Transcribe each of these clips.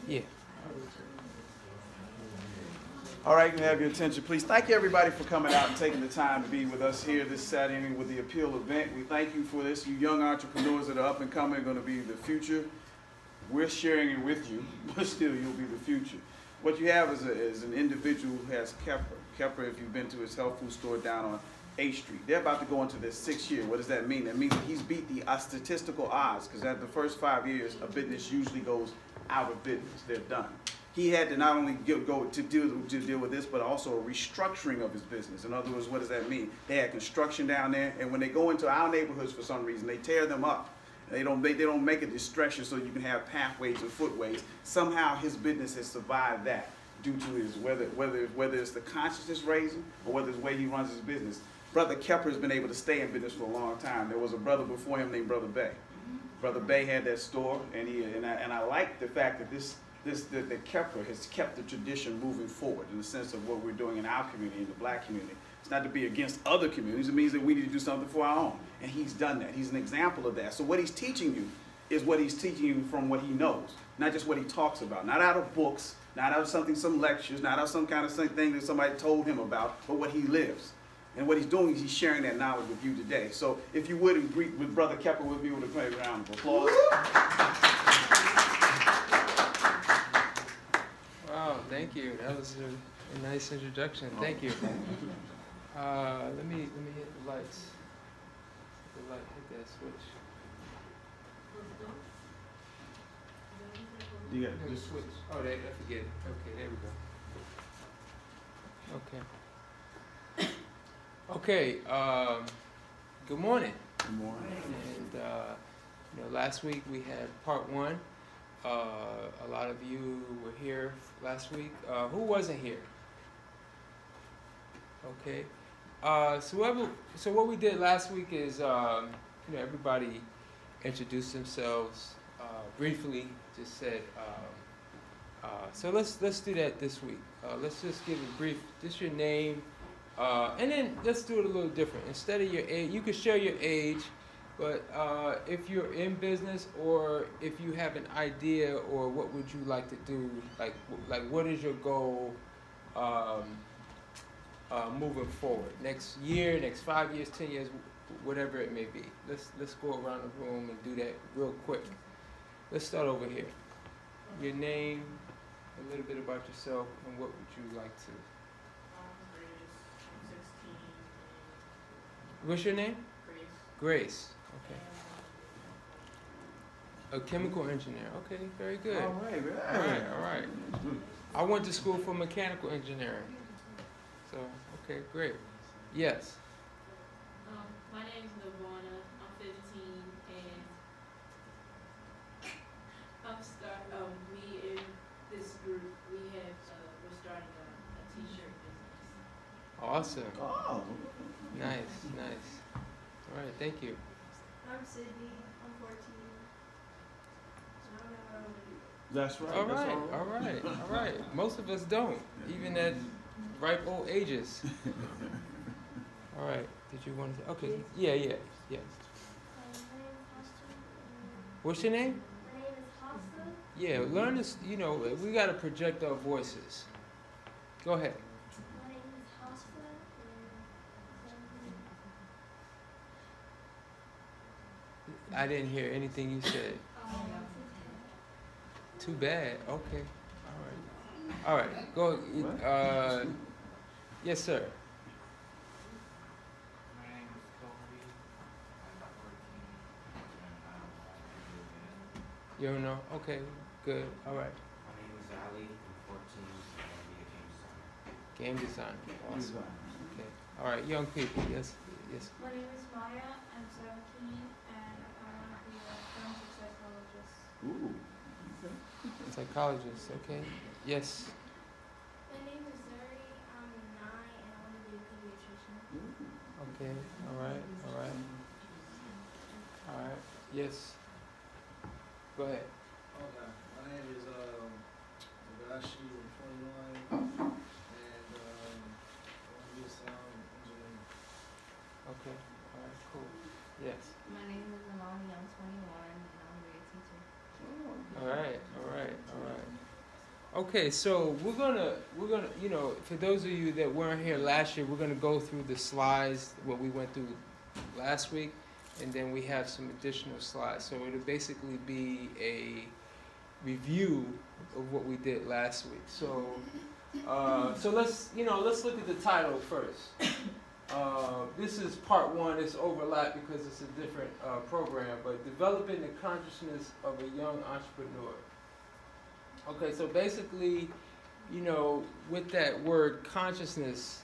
Yeah. All right, you can have your attention, please. Thank you, everybody, for coming out and taking the time to be with us here this Saturday evening with the Appeal event. We thank you for this. You young entrepreneurs that are up and coming are going to be the future. We're sharing it with you, but still, you'll be the future. What you have is an individual who has Kepler. Kepler, if you've been to his health food store down on 8th Street, they're about to go into their 6th year. What does that mean? That means that he's beat the statistical odds, because at the first 5 years, a business usually goes out of business. They're done. He had to not only go to deal with this, but also a restructuring of his business. In other words, what does that mean? They had construction down there, and when they go into our neighborhoods for some reason, they tear them up. They don't make a distraction so you can have pathways and footways. Somehow his business has survived that due to his whether it's the consciousness raising or whether it's the way he runs his business. Brother Kepler has been able to stay in business for a long time. There was a brother before him named Brother Bay. Brother Bay had that store, and I like the fact that that Kepler has kept the tradition moving forward in the sense of what we're doing in our community, in the black community. It's not to be against other communities. It means that we need to do something for our own. And he's done that. He's an example of that. So what he's teaching you is what he's teaching you from what he knows, not just what he talks about, not out of books, not out of some lectures, not out of some kind of thing that somebody told him about, but what he lives. And what he's doing is he's sharing that knowledge with you today. So if you would greet with Brother Kepler with me with a great round of applause. Wow, thank you. That was a nice introduction. Thank you. Let me hit the lights. Hit that switch. You got it. Just switch. Oh, I forget it. Okay, there we go. Okay. Good morning. Good morning. And last week we had part 1. A lot of you were here last week. Who wasn't here? Okay. So what we did last week is, everybody introduced themselves briefly. Just said. So let's do that this week. Let's just give a brief, just your name, and then let's do it a little different. Instead of your age, you can share your age. But if you're in business, or if you have an idea, or what would you like to do, like what is your goal moving forward? Next year, next 5 years, 10 years, whatever it may be. Let's go around the room and do that real quick. Let's start over here. Your name, a little bit about yourself, and what would you like to? I'm 16. What's your name? Grace. Grace. Okay. A chemical engineer. Okay, very good. All right, All right. I went to school for mechanical engineering. So, okay, great. Yes. My name is Nirvana. I'm 15, and me and this group, we're starting a t-shirt business. Awesome. Oh. Nice. All right, thank you. I'm Sydney. I'm 14. I don't know what I want to do. That's right. All right. Most of us don't, even at ripe old ages. All right. Did you want to? Okay. Yeah. My name is Hostel. What's your name? My name is Hostel. Yeah. Learn this. We got to project our voices. Go ahead. My name is Hostel. I didn't hear anything you said. Too bad. Okay. All right. Go. Yes, sir. My name is Kobe. I'm 14. You don't know? Okay. Good. All right. My name is Ali. I'm 14. I'm going to be a Game game designer. design. Awesome. Okay. All right. Young people. Yes. My name is Maya. I'm 17, and I want to be a forensic psychologist. Ooh. Psychologist. Okay. Yes. My name is Zuri. I'm 9, and I want to be a pediatrician. Okay. All right. Yes. Go ahead. Okay, my name is Ogashi, I'm 21, and I want to be a sound engineer. Okay. All right. Cool. Yes. My name is Amani. I'm 21, and I'm a teacher. All right. Okay, so we're gonna, you know, for those of you that weren't here last year, we're gonna go through the slides, what we went through last week, and then we have some additional slides. So it'll basically be a review of what we did last week. So, so let's look at the title first. This is part one. It's overlap because it's a different program, but developing the consciousness of a young entrepreneur. Okay, so basically, you know, with that word consciousness,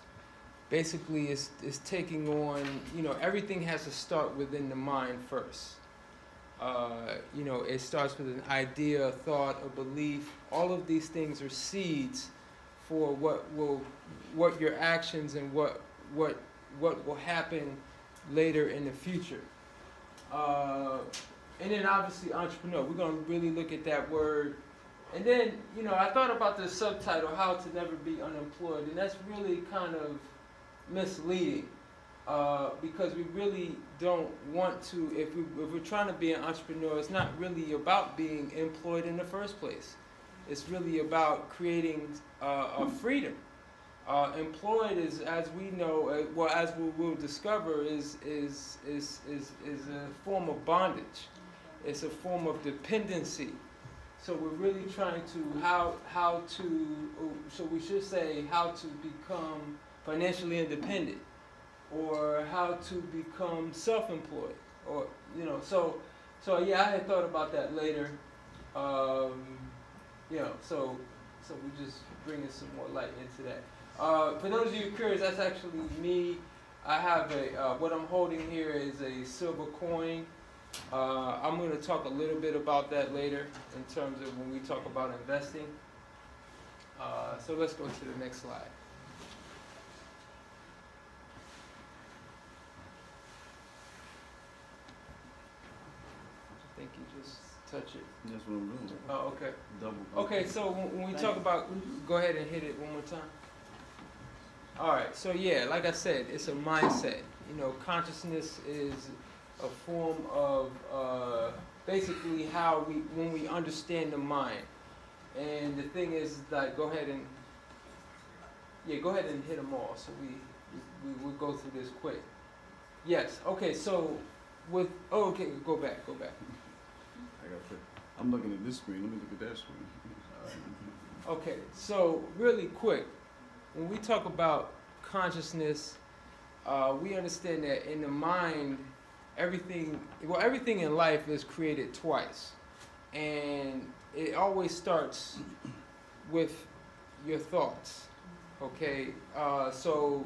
basically is taking on, you know, everything has to start within the mind first. You know, it starts with an idea, a thought, a belief. All of these things are seeds for what your actions and what will happen later in the future. And then obviously entrepreneur. We're going to really look at that word. And then, you know, I thought about the subtitle, How to Never Be Unemployed, and that's really kind of misleading because we really don't want to, if we're trying to be an entrepreneur, it's not really about being employed in the first place. It's really about creating a freedom. Employed is, as we know, well, as we'll discover, is a form of bondage. It's a form of dependency. So we're really trying to how to, so we should say how to become financially independent, or how to become self-employed, or you know. So yeah, I had thought about that later. You know, so we just bringing some more light into that. For those of you curious, that's actually me. I have what I'm holding here is a silver coin. I'm going to talk a little bit about that later in terms of when we talk about investing. So let's go to the next slide. I think you just touch it. That's what I'm doing. Oh, okay. Double. Okay, so when we talk about, go ahead and hit it one more time. All right, so yeah, like I said, it's a mindset. You know, consciousness is a form of basically how when we understand the mind. And the thing is that go ahead and hit them all so we'll go through this quick. Yes, okay, so okay, go back. I'm looking at this screen, let me look at that screen. Okay, so really quick, when we talk about consciousness, we understand that in the mind, everything in life is created twice, and it always starts with your thoughts. Okay, so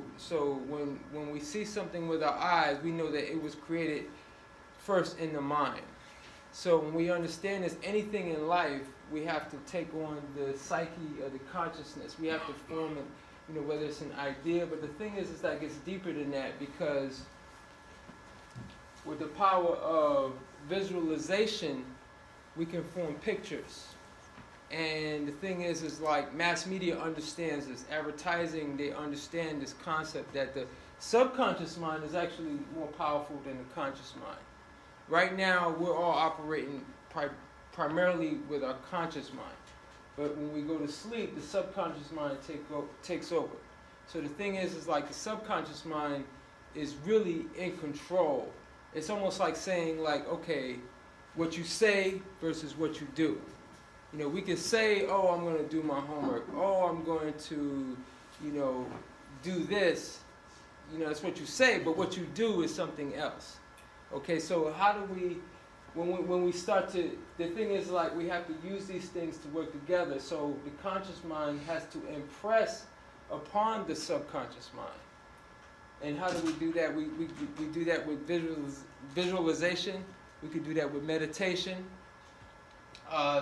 when we see something with our eyes, we know that it was created first in the mind. So when we understand this, anything in life, we have to take on the psyche or the consciousness. We have to form it, you know, whether it's an idea. But the thing is that it gets deeper than that, because with the power of visualization, we can form pictures. And the thing is like mass media understands this. Advertising, they understand this concept that the subconscious mind is actually more powerful than the conscious mind. Right now, we're all operating primarily with our conscious mind. But when we go to sleep, the subconscious mind takes over. So the thing is like the subconscious mind is really in control. It's almost like saying like, okay, what you say versus what you do. You know, we can say, oh, I'm going to do my homework. Oh, I'm going to, you know, do this. You know, that's what you say, but what you do is something else. Okay, so how do we, when we start to, the thing is like we have to use these things to work together. So the conscious mind has to impress upon the subconscious mind. And how do we do that? We do that with visualization. We could do that with meditation.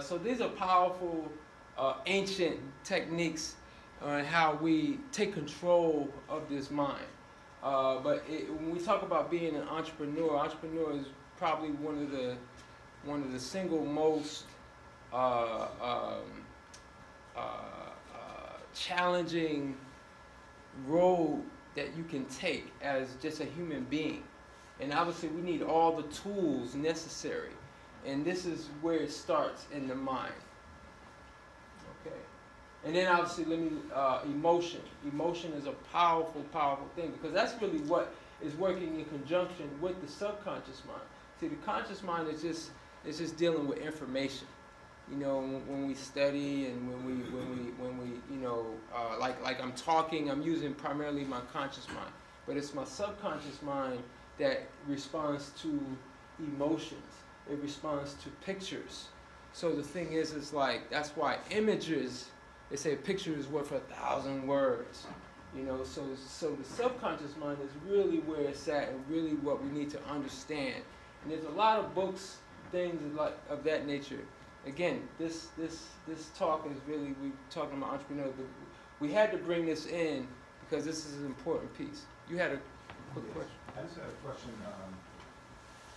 So these are powerful, ancient techniques on how we take control of this mind. But when we talk about being an entrepreneur is probably one of the single most challenging road that you can take as just a human being. And obviously we need all the tools necessary. And this is where it starts in the mind. Okay. And then obviously, emotion. Emotion is a powerful, powerful thing because that's really what is working in conjunction with the subconscious mind. See, the conscious mind is just dealing with information. You know, when we study and when we you know, like I'm talking, I'm using primarily my conscious mind, but it's my subconscious mind that responds to emotions. It responds to pictures. So the thing is like that's why images. They say a picture is worth 1,000 words. You know, so the subconscious mind is really where it's at and really what we need to understand. And there's a lot of books, things like of that nature. Again, this talk is really, we're talking about entrepreneurs, but we had to bring this in because this is an important piece. You had a quick question. I just had a question.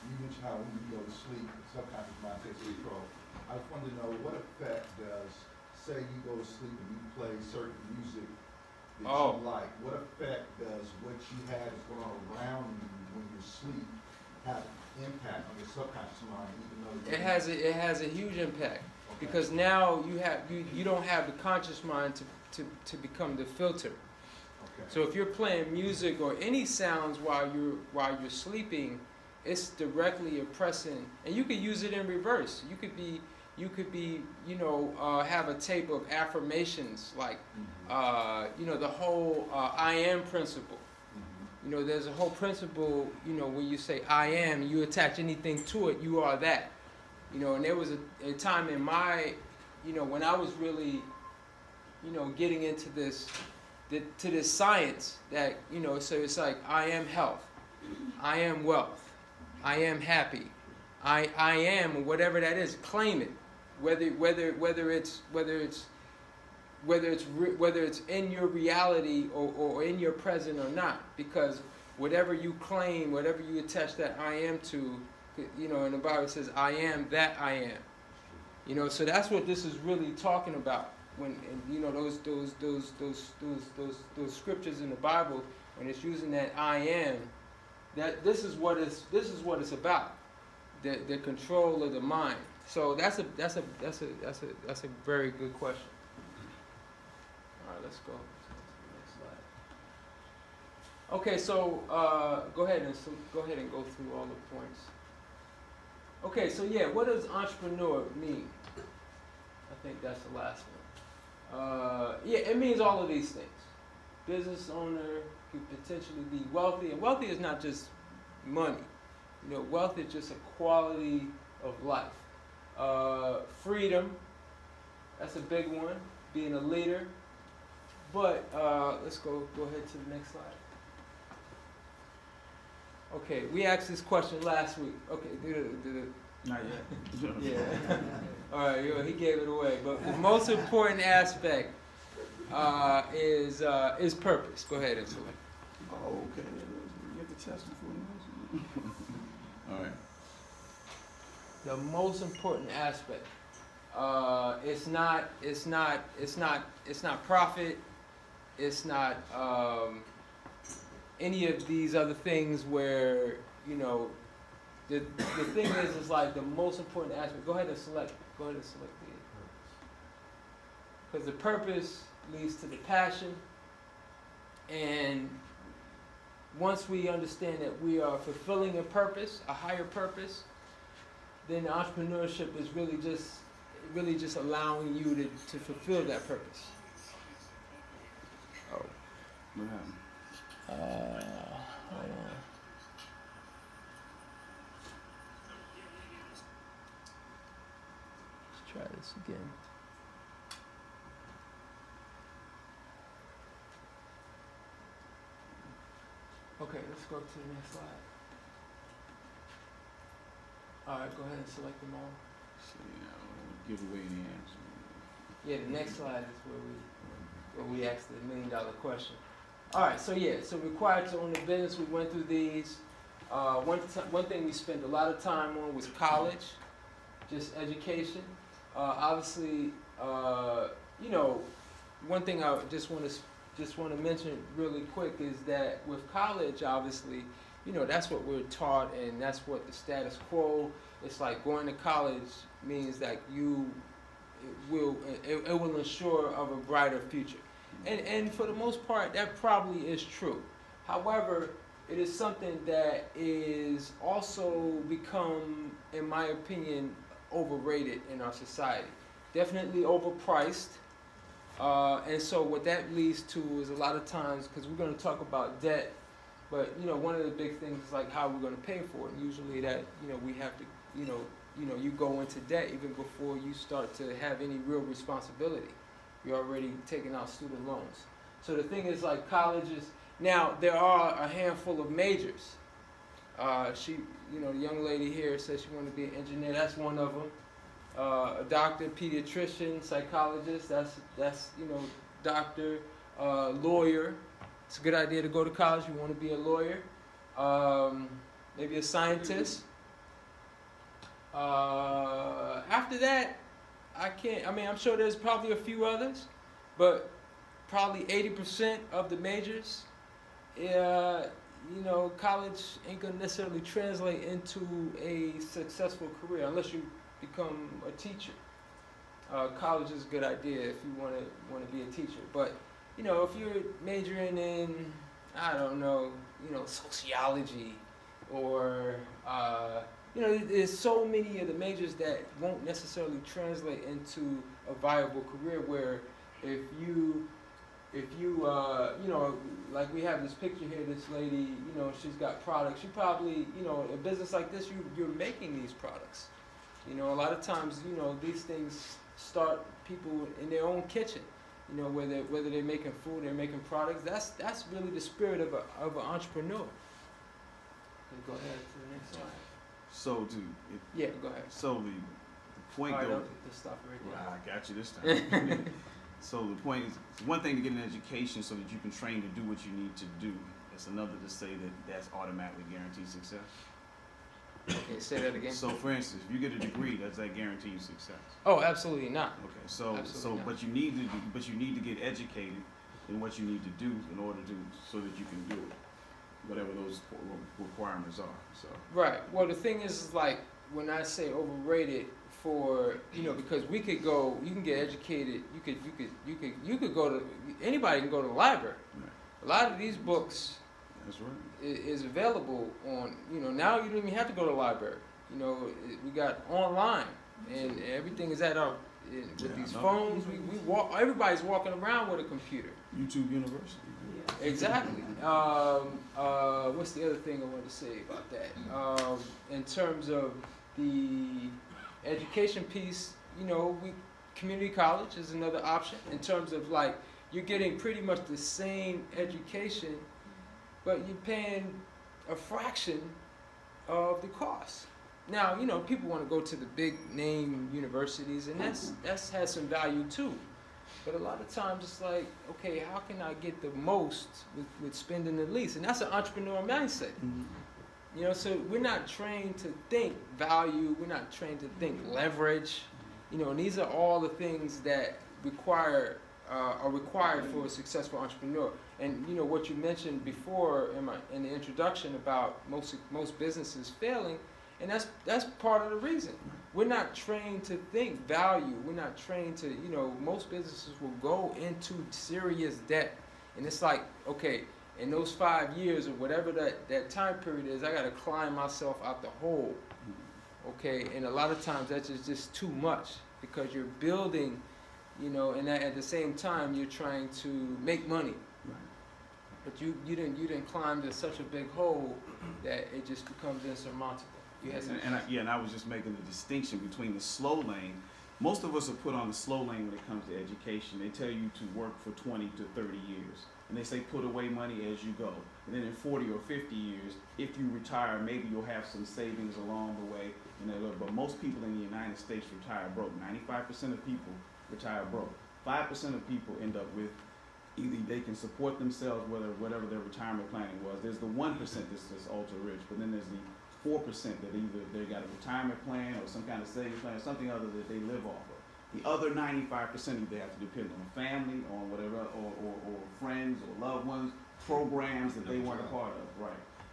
You mentioned how when you go to sleep, the subconscious mind takes control. I just wanted to know what effect does, say you go to sleep and you play certain music that you like, what effect does what you had is going on around you when you sleep have impact on your subconscious mind, even though it has a huge impact because now you don't have the conscious mind to become the filter. Okay. So if you're playing music or any sounds while you're sleeping, it's directly oppressing, and you could use it in reverse. You could be you know, have a tape of affirmations like you know, the whole I am principle. You know, there's a whole principle, you know, when you say I am, you attach anything to it, you are that. You know, and there was a time in my, you know, when I was really, you know, getting into this science that, you know, so it's like I am health, I am wealth, I am happy, I am whatever that is, claim it. Whether it's in your reality or in your present or not, because whatever you claim, whatever you attach that I am to, you know, in the Bible it says I am that I am. You know, so that's what this is really talking about. When and, you know, those scriptures in the Bible, when it's using that I am, that this is what it's about. The control of the mind. So that's a very good question. All right, let's go. Next slide. Okay, so go ahead and go through all the points. Okay, so yeah, what does entrepreneur mean? I think that's the last one. Yeah, it means all of these things. Business owner could potentially be wealthy, and wealthy is not just money. You know, wealth is just a quality of life. Freedom, that's a big one, being a leader. But let's go ahead to the next slide. Okay, we asked this question last week. Okay, Not yet. yeah. All right, he gave it away. But the most important aspect is purpose. Go ahead and select. Oh, okay. You get the test before the next. All right. The most important aspect. It's not profit. It's not any of these other things where, you know, the thing is like the most important aspect. Go ahead and select. Go ahead and select the purpose. Because the purpose leads to the passion, and once we understand that we are fulfilling a purpose, a higher purpose, then entrepreneurship is really just allowing you to fulfill that purpose. Oh. What happened? Hold on. Let's try this again. Okay, let's go to the next slide. All right, go ahead and select them all. See, give away the answer. Yeah, the next slide is where we asked the $1 million question. All right, so yeah, so required to own a business. We went through these. One thing we spent a lot of time on was college, just education. Obviously, you know, one thing I just want to mention really quick is that with college, obviously, you know, that's what we're taught, and that's what the status quo. It's like going to college means that it will ensure of a brighter future. And for the most part, that probably is true. However, it is something that is also become, in my opinion, overrated in our society. Definitely overpriced. And so what that leads to is a lot of times, because we're going to talk about debt, but one of the big things is like how we're going to pay for it. And usually that we have to you go into debt even before you start to have any real responsibility. You're already taking out student loans. So the thing is, like, colleges now, there are a handful of majors. The young lady here says she wanted to be an engineer. That's one of them. A doctor, pediatrician, psychologist. That's doctor, lawyer. It's a good idea to go to college. You want to be a lawyer. Maybe a scientist. After that, I'm sure there's probably a few others, but probably 80% of the majors, college ain't gonna necessarily translate into a successful career unless you become a teacher. College is a good idea if you want to be a teacher, but if you're majoring in, I don't know, sociology or there's so many of the majors that won't necessarily translate into a viable career. Where if you like we have this picture here, this lady, she's got products. You probably, a business like this, you're making these products. A lot of times, these things start people in their own kitchen. Whether they're making food, they're making products. That's really the spirit of an entrepreneur. Go ahead to the next slide. So, Go ahead. So the point, right, though. The stuff right there. Well, I got you this time. So the point is, it's one thing to get an education so that you can train to do what you need to do. It's another to say that that's automatically guaranteed success. Okay, say that again. So, for instance, if you get a degree, does that guarantee you success? Oh, absolutely not. Okay, so Absolutely not. but you need to get educated in what you need to do in order to so that you can do it, whatever those requirements are. So. Right. Well, the thing is like when I say overrated, for because you can get educated. You could go to anybody can go to the library. Right. A lot of these books. That's right. Is available on, now you don't even have to go to the library. We got online and everything is at our, with these phones, we walk, everybody's walking around with a computer. YouTube University. Exactly. What's the other thing I wanted to say about that? In terms of the education piece, community college is another option in terms of like, you're getting pretty much the same education, but you're paying a fraction of the cost. Now, people want to go to the big name universities, and that's has some value too. But a lot of times it's like, okay, how can I get the most with spending the least? And that's an entrepreneur mindset. Mm-hmm. So we're not trained to think value. We're not trained to think leverage. And these are all the things that are required for a successful entrepreneur. And what you mentioned before in the introduction about most businesses failing, and that's part of the reason. We're not trained to think value. We're not trained to, most businesses will go into serious debt. And it's like, okay, in those 5 years or whatever that time period is, I got to climb myself out the hole. Okay, and a lot of times that's just too much because you're building, and at the same time you're trying to make money. Right. But you didn't climb to such a big hole that it just becomes insurmountable. And I was just making the distinction between the slow lane. Most of us are put on the slow lane when it comes to education. They tell you to work for 20 to 30 years. And they say put away money as you go. And then in 40 or 50 years, if you retire, maybe you'll have some savings along the way. But most people in the United States retire broke. 95% of people retire broke. 5% of people end up with either they can support themselves, whatever their retirement planning was. There's the 1% that's ultra rich, but then there's the 4% that either they got a retirement plan or some kind of savings plan or something other that they live off of. The other 95% either have to depend on family, on whatever, or friends or loved ones, programs that they weren't a part of, right?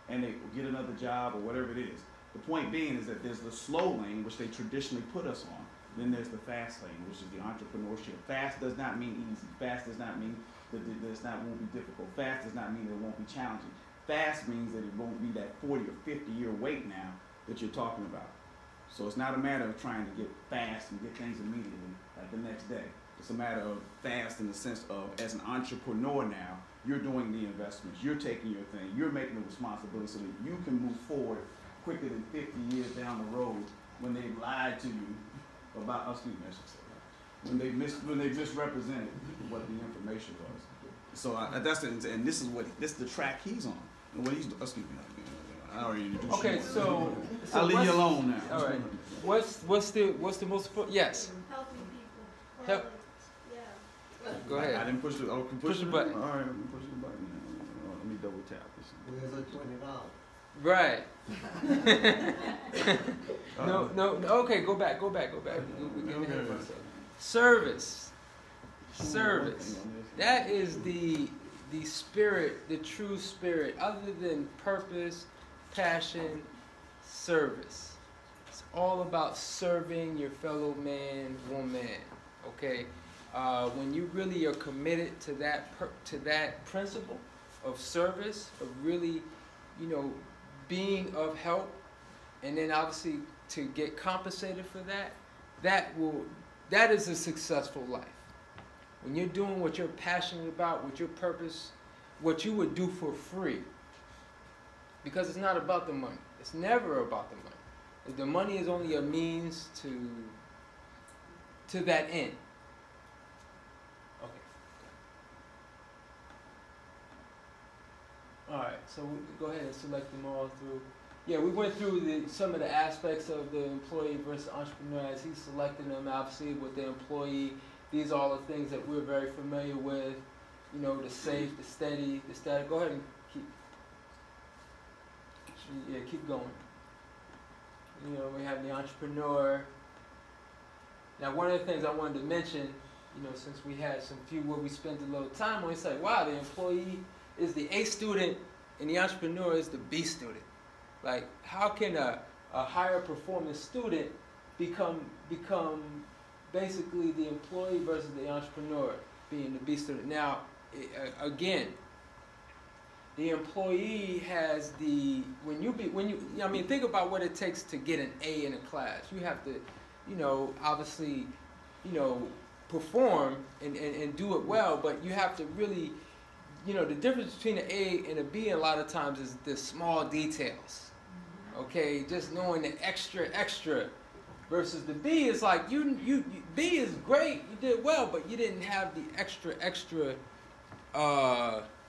And they get another job or whatever it is. The point being is that there's the slow lane, which they traditionally put us on, Then there's the fast lane, which is the entrepreneurship. Fast does not mean easy. Fast does not mean that won't be difficult. Fast does not mean that it won't be challenging. Fast means that it won't be that 40 or 50 year wait now that you're talking about. So it's not a matter of trying to get fast and get things immediately, like the next day. It's a matter of fast in the sense of, as an entrepreneur now, you're doing the investments, you're taking your thing, you're making the responsibility so that you can move forward quicker than 50 years down the road when they've lied to you about, excuse me, I should say that, when they misrepresented what the information was. So that's the, and this is the track he's on. And what he's, excuse me, I already introduced you. Okay, so I'll leave you alone now. All right. What's the most important? Yes. Helping people. Help. Yeah. Go ahead. I didn't push the. Oh, Push the button. All right, let me push the button. Now. Let me double tap this. Where's the $20? Right. No. Okay, go back. We're getting ahead of ourselves. Service. That is the spirit, the true spirit. Other than purpose, passion, service. It's all about serving your fellow man, woman. Okay. When you really are committed to that principle of service, of really, being of help, and then obviously to get compensated for that is a successful life. When you're doing what you're passionate about, what your purpose, what you would do for free. Because it's not about the money. It's never about the money. The money is only a means to that end. Okay. All right, so go ahead and select them all through. Yeah, we went through some of the aspects of the employee versus entrepreneur as he's selecting them, obviously, with the employee. These are all the things that we're very familiar with, the safe, the steady, the static. Go ahead and keep going. We have the entrepreneur. Now, one of the things I wanted to mention, since we had some few where we spent a little time on, it's like, wow, the employee is the A student and the entrepreneur is the B student. Like, how can a higher performing student become basically the employee versus the entrepreneur being the B student? Now, again, the employee has think about what it takes to get an A in a class. You have to, obviously, perform and do it well, but you have to really, the difference between an A and a B a lot of times is the small details. Okay, just knowing the extra versus the B is like B is great, you did well, but you didn't have the extra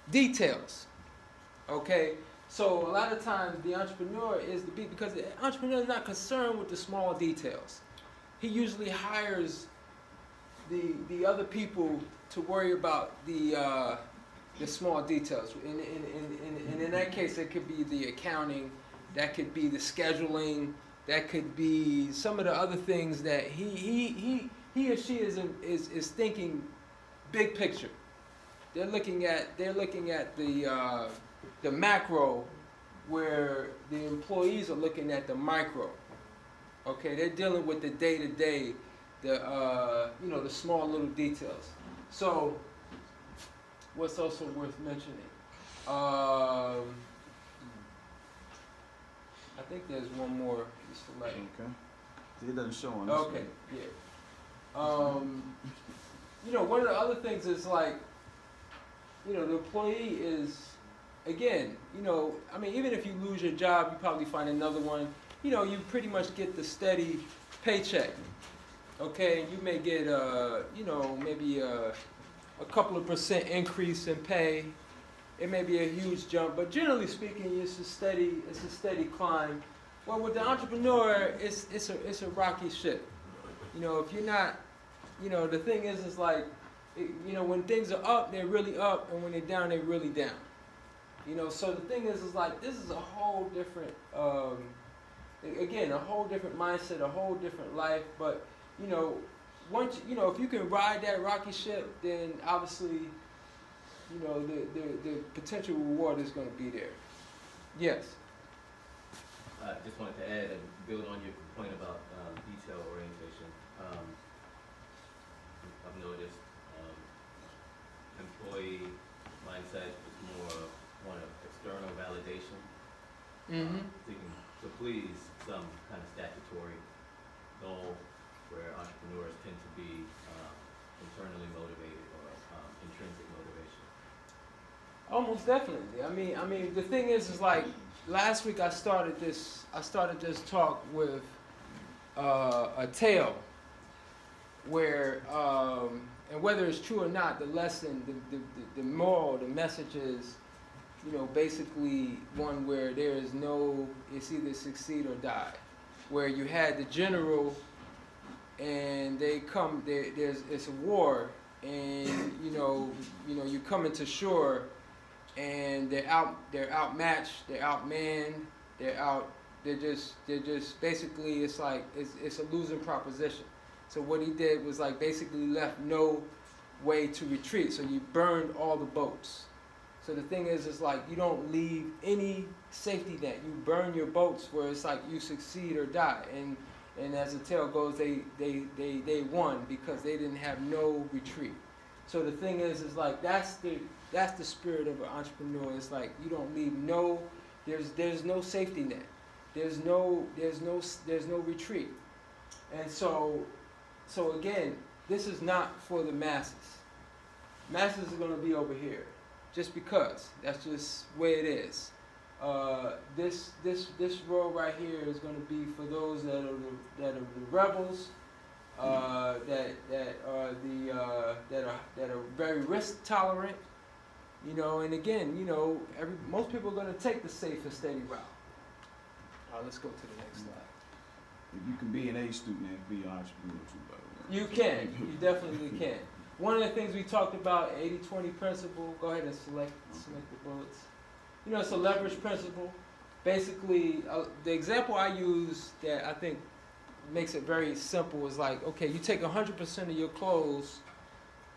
details. Okay, so a lot of times the entrepreneur is the B because the entrepreneur is not concerned with the small details. He usually hires the other people to worry about the small details. And in that case, it could be the accounting, that could be the scheduling, that could be some of the other things that he or she is thinking big picture. They're looking at the macro, where the employees are looking at the micro. Okay, they're dealing with the day-to-day, the small little details. So, what's also worth mentioning? I think there's one more you select. Okay. It doesn't show on this. Okay, yeah. One of the other things is like, the employee is, again, even if you lose your job, you probably find another one. You pretty much get the steady paycheck. Okay, you may get maybe a couple of % increase in pay. It may be a huge jump, but generally speaking, it's a steady climb. Well, with the entrepreneur, it's a rocky ship. If you're not, the thing is like, when things are up, they're really up, and when they're down, they're really down. So the thing is like, this is a whole different, again, a whole different mindset, a whole different life. But once if you can ride that rocky ship, then obviously, the potential reward is going to be there. Yes. I just wanted to add and build on your point about detail orientation. Mm-hmm. Seeking to please some kind of statutory goal where entrepreneurs tend to be internally motivated or intrinsic motivation. Almost definitely. I mean, the thing is like last week I started this talk with a tale where, and whether it's true or not, the lesson, the moral, the message is, basically one where there is no, it's either succeed or die. Where you had the general, and they come, it's a war, and you come into shore, and they're outmatched, they're outmanned, they're just basically it's like it's a losing proposition. So what he did was like basically left no way to retreat. So you burned all the boats. So the thing is like you don't leave any safety net. You burn your boats where it's like you succeed or die. And as the tale goes, they won because they didn't have no retreat. So the thing is like that's the spirit of an entrepreneur. It's like you don't leave there's no safety net. There's no retreat. And so again, this is not for the masses. Masses are going to be over here, just because. That's just the way it is. This road right here is going to be for those that are the rebels, that are very risk tolerant. And again, most people are going to take the safe and steady route. Let's go to the next slide. If you can be an A student and be an entrepreneur too, by the way. You can. You definitely can. One of the things we talked about, 80-20 principle. Go ahead and select the bullets. It's a leverage principle. Basically, the example I use that I think makes it very simple is like, okay, you take 100% of your clothes,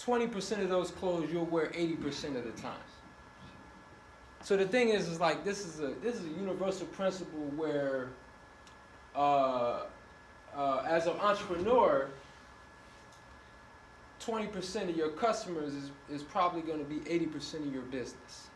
20% of those clothes you'll wear 80% of the time. So the thing is like this is a universal principle where, as an entrepreneur, 20% of your customers is probably going to be 80% of your business.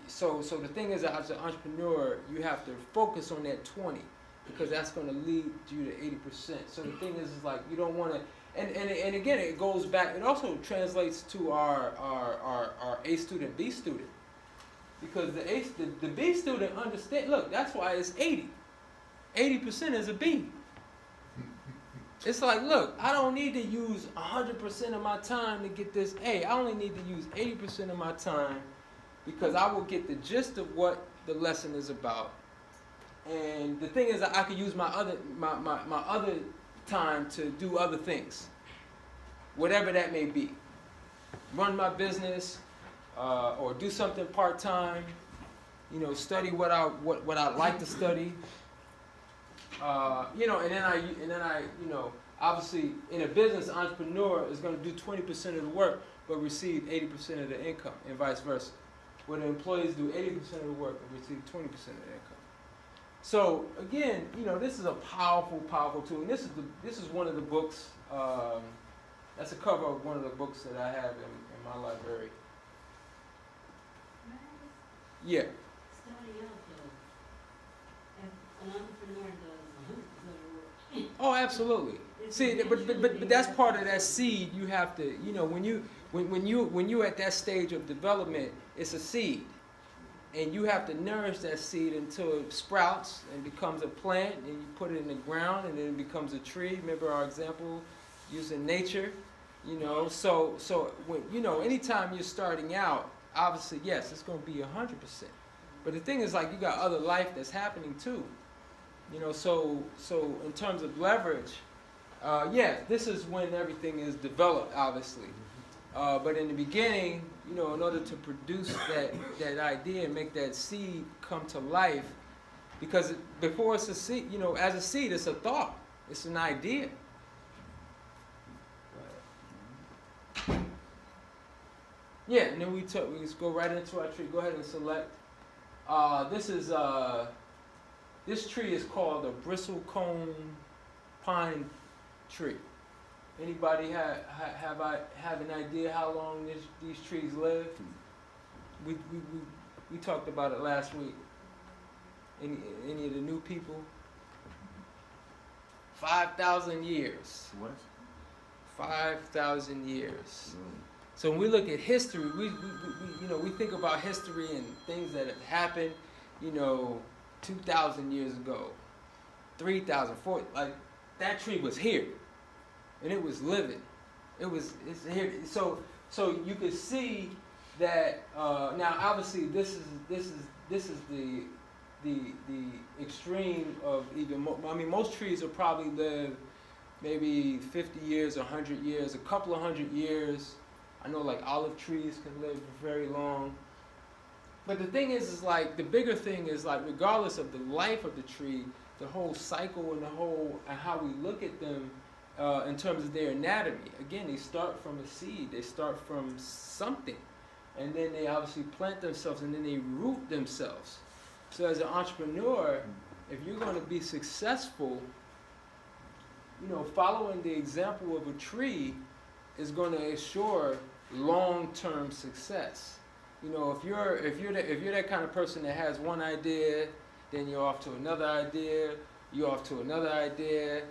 So the thing is, as an entrepreneur, you have to focus on that 20 because that's going to lead you to 80%. So the thing is like you don't want to, and again, it goes back. It also translates to our A student, B student, because the B student understand. Look, that's why it's 80. 80% is a B. It's like, look, I don't need to use 100% of my time to get this A. I only need to use 80% of my time because I will get the gist of what the lesson is about. And the thing is that I could use my other time to do other things, whatever that may be. Run my business, or do something part-time, study what I like to study. And then I, obviously in a business, entrepreneur is going to do 20% of the work, but receive 80% of the income, and vice versa. Where the employees do 80% of the work and receive 20% of the income. So again, this is a powerful, powerful tool. And this is one of the books. That's a cover of one of the books that I have in my library. Yeah. Starting out though, if an entrepreneur does 100% of the work. Oh, absolutely. See, but that's part of that seed. You have to, when you at that stage of development, it's a seed, and you have to nourish that seed until it sprouts and becomes a plant, and you put it in the ground, and then it becomes a tree. Remember our example using nature, So when anytime you're starting out, obviously yes, it's going to be 100%. But the thing is, like, you got other life that's happening too. So in terms of leverage, this is when everything is developed, obviously. But in the beginning, in order to produce that idea and make that seed come to life, because before it's a seed, as a seed, it's a thought, it's an idea. Yeah, and then we just go right into our tree. Go ahead and select. This tree is called a bristlecone pine tree. Anybody have an idea how long these trees live? We talked about it last week. Any of the new people? 5,000 years. What? 5,000 years. So when we look at history, we think about history and things that have happened, 2,000 years ago, 3,000, 4,000. Like that tree was here, and it was living. It's here. So you could see that. Now, obviously, this is the extreme of even. Most trees will probably live maybe 50 years, 100 years, a couple of 100 years. I know like olive trees can live very long. But the thing is like the bigger thing is like regardless of the life of the tree, the whole cycle and how we look at them in terms of their anatomy. Again, they start from a seed. They start from something. And then they obviously plant themselves and then they root themselves. So as an entrepreneur, if you're going to be successful, following the example of a tree is going to ensure long-term success. If you're that kind of person that has one idea, then you're off to another idea, you're off to another idea.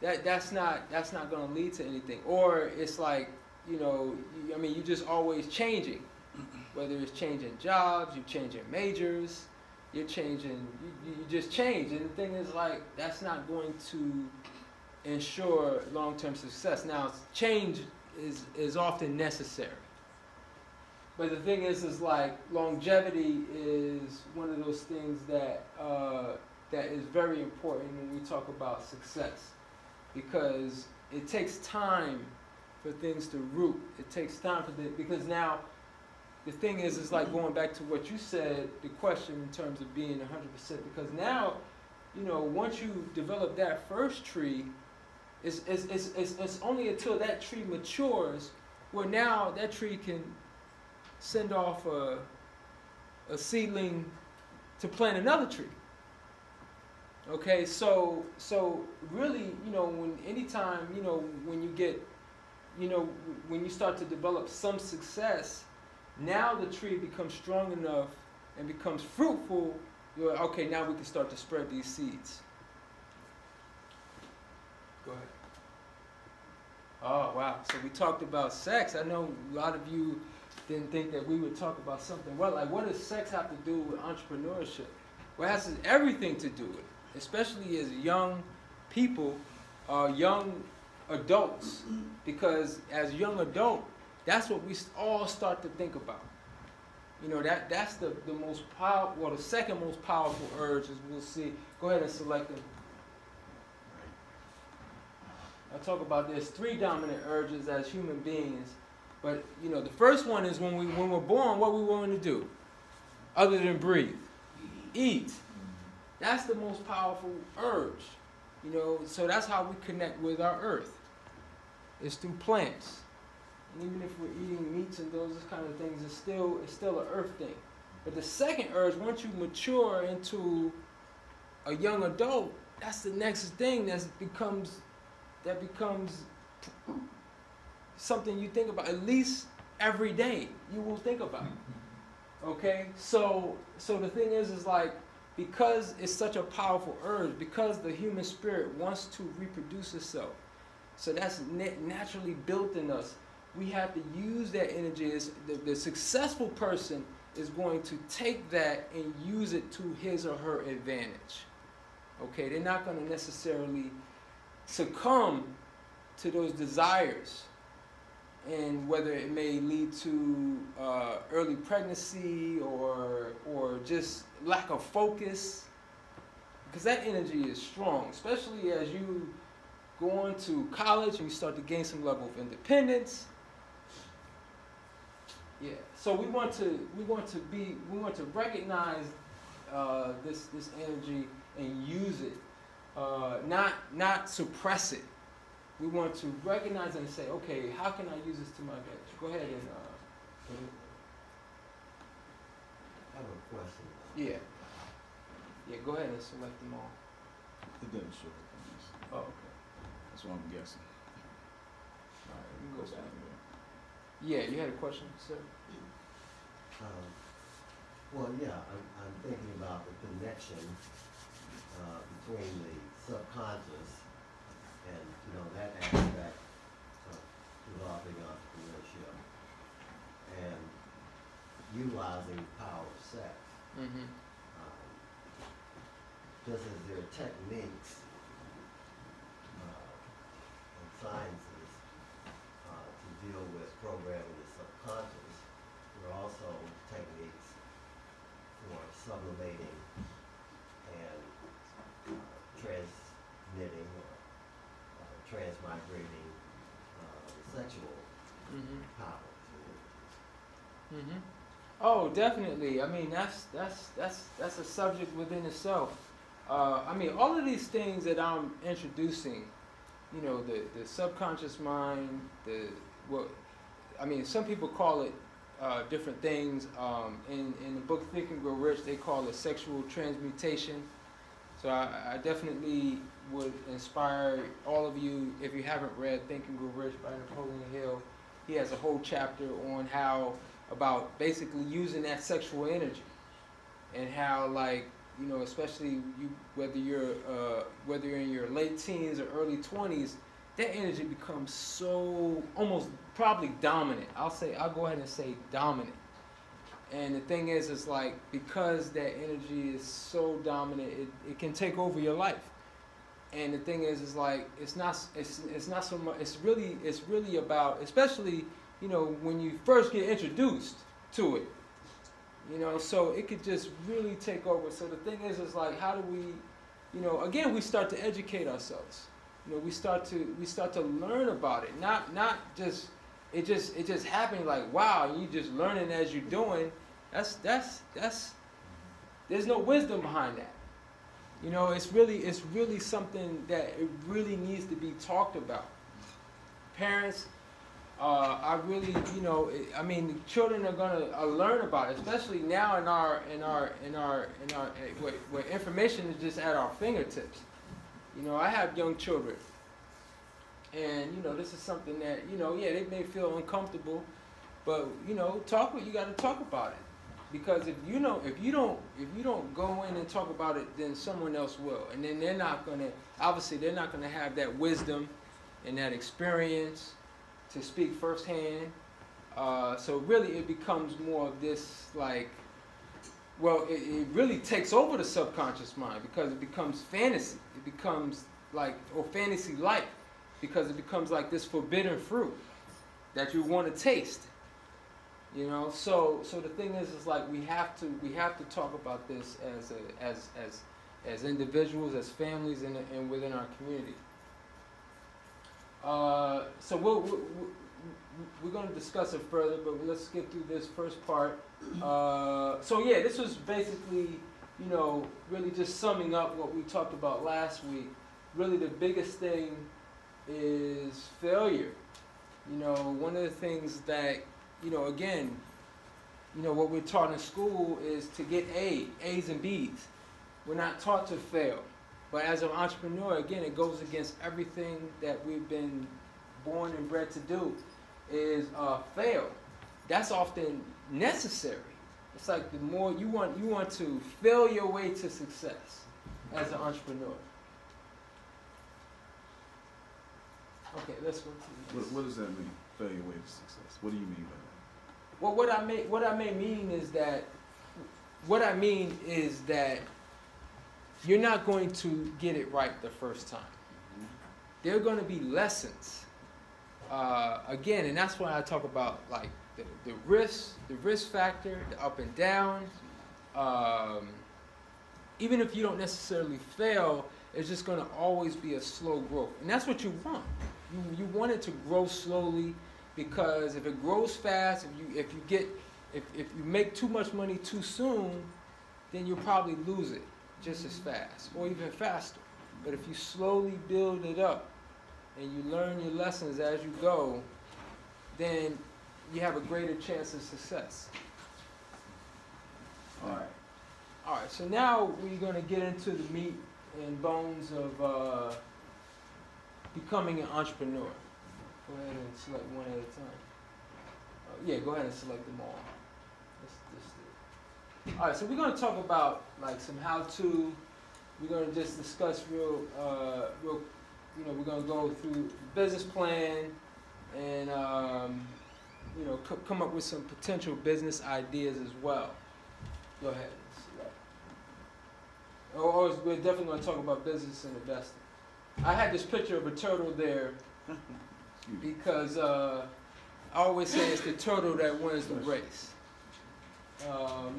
That's not going to lead to anything. Or it's like you're just always changing. Whether it's changing jobs, you're changing majors, you're changing. You just change. And the thing is like that's not going to ensure long-term success. Now, change is often necessary. But the thing is like longevity is one of those things that is very important when we talk about success, because it takes time for things to root. It takes time because now the thing is like going back to what you said, the question in terms of being 100%, because now, once you develop that first tree, it's only until that tree matures where now that tree can send off a seedling to plant another tree. Okay, so really, when you get, when you start to develop some success, now the tree becomes strong enough and becomes fruitful. You're like, okay, now we can start to spread these seeds. Go ahead. Oh, wow. So we talked about sex. I know a lot of you didn't think that we would talk about something. Well, like, what does sex have to do with entrepreneurship? Well, it has everything to do with it, especially as young people, young adults, because as young adult, that's what we all start to think about. That's the most powerful, well, the second most powerful urge, as we'll see. Go ahead and select them. I talk about there's 3 dominant urges as human beings, but the first one is when we're born, what we want to do, other than breathe, eat. That's the most powerful urge, So that's how we connect with our earth. It's through plants. And even if we're eating meats and those kind of things, it's still an earth thing. But the second urge, once you mature into a young adult, that's the next thing that becomes something you think about at least every day. You will think about. Okay, so the thing is like, because it's such a powerful urge, because the human spirit wants to reproduce itself, so that's naturally built in us. We have to use that energy. The successful person is going to take that and use it to his or her advantage. Okay, they're not going to necessarily succumb to those desires, and whether it may lead to early pregnancy or just lack of focus, because that energy is strong, especially as you go on to college and you start to gain some level of independence. Yeah, so we want to recognize this energy and use it, not suppress it. We want to recognize it and say, okay, how can I use this to my advantage? Go ahead and. I have a question. Yeah. Yeah, go ahead and select them all. It doesn't show up on this. Oh, okay. That's what I'm guessing. All right, we can go back. Yeah, you had a question, sir? Well, yeah, I'm thinking about the connection between the subconscious and, that aspect of developing entrepreneurship and utilizing the power of sex. Mm-hmm. Just as there are techniques and sciences to deal with programming the subconscious, there are also techniques for sublimating and transmitting or transmigrating sexual power. Mm-hmm. Oh, definitely. I mean, that's a subject within itself. I mean, all of these things that I'm introducing, the subconscious mind, some people call it different things. In the book Think and Grow Rich, they call it sexual transmutation. So I definitely would inspire all of you, if you haven't read Think and Grow Rich by Napoleon Hill, he has a whole chapter on about basically using that sexual energy and how, like, especially whether you're in your late teens or early 20s, that energy becomes so almost probably dominant. I'll go ahead and say dominant. And the thing is like, because that energy is so dominant, it can take over your life. And the thing is like, it's not so much. It's really about, especially when you first get introduced to it. So it could just really take over. So the thing is like, how do we, again, we start to educate ourselves. We start to learn about it. Not just it just happening like, wow, and you just learning as you're doing. That's there's no wisdom behind that. It's really something that it really needs to be talked about. Parents, I really, the children are gonna learn about it, especially now where information is just at our fingertips. I have young children, and this is something that they may feel uncomfortable, but you got to talk about it, because if you don't go in and talk about it, then someone else will, and then they're not gonna have that wisdom and that experience to speak firsthand. So really it becomes more of this, like, it really takes over the subconscious mind, because it becomes fantasy. It becomes like, or fantasy life, because it becomes like this forbidden fruit that you want to taste. So the thing is like, we have to talk about this as individuals, as families, and within our community. So we're going to discuss it further, but let's get through this first part. This was basically, really just summing up what we talked about last week. Really the biggest thing is failure. One of the things that, again, what we're taught in school is to get A's and B's. We're not taught to fail. But as an entrepreneur, again, it goes against everything that we've been born and bred to do, is fail. That's often necessary. It's like, the more you want to fail your way to success as an entrepreneur. Okay, let's go to this. What does that mean? Fail your way to success. What do you mean by that? Well, what I may mean is that you're not going to get it right the first time. There are going to be lessons. Again, and that's why I talk about, like, the risk factor, the up and down. Even if you don't necessarily fail, it's just going to always be a slow growth, and that's what you want. You want it to grow slowly, because if it grows fast, if you make too much money too soon, then you'll probably lose it just as fast, or even faster. But if you slowly build it up and you learn your lessons as you go, then you have a greater chance of success. All right. So now we're going to get into the meat and bones of becoming an entrepreneur. Go ahead and select one at a time. Go ahead and select them all. Let's do it. All right, so we're gonna talk about like some how-to. We're gonna just discuss real. We're gonna go through the business plan and come up with some potential business ideas as well. Go ahead. Or we're definitely gonna talk about business and investing. I had this picture of a turtle there because I always say it's the turtle that wins the race,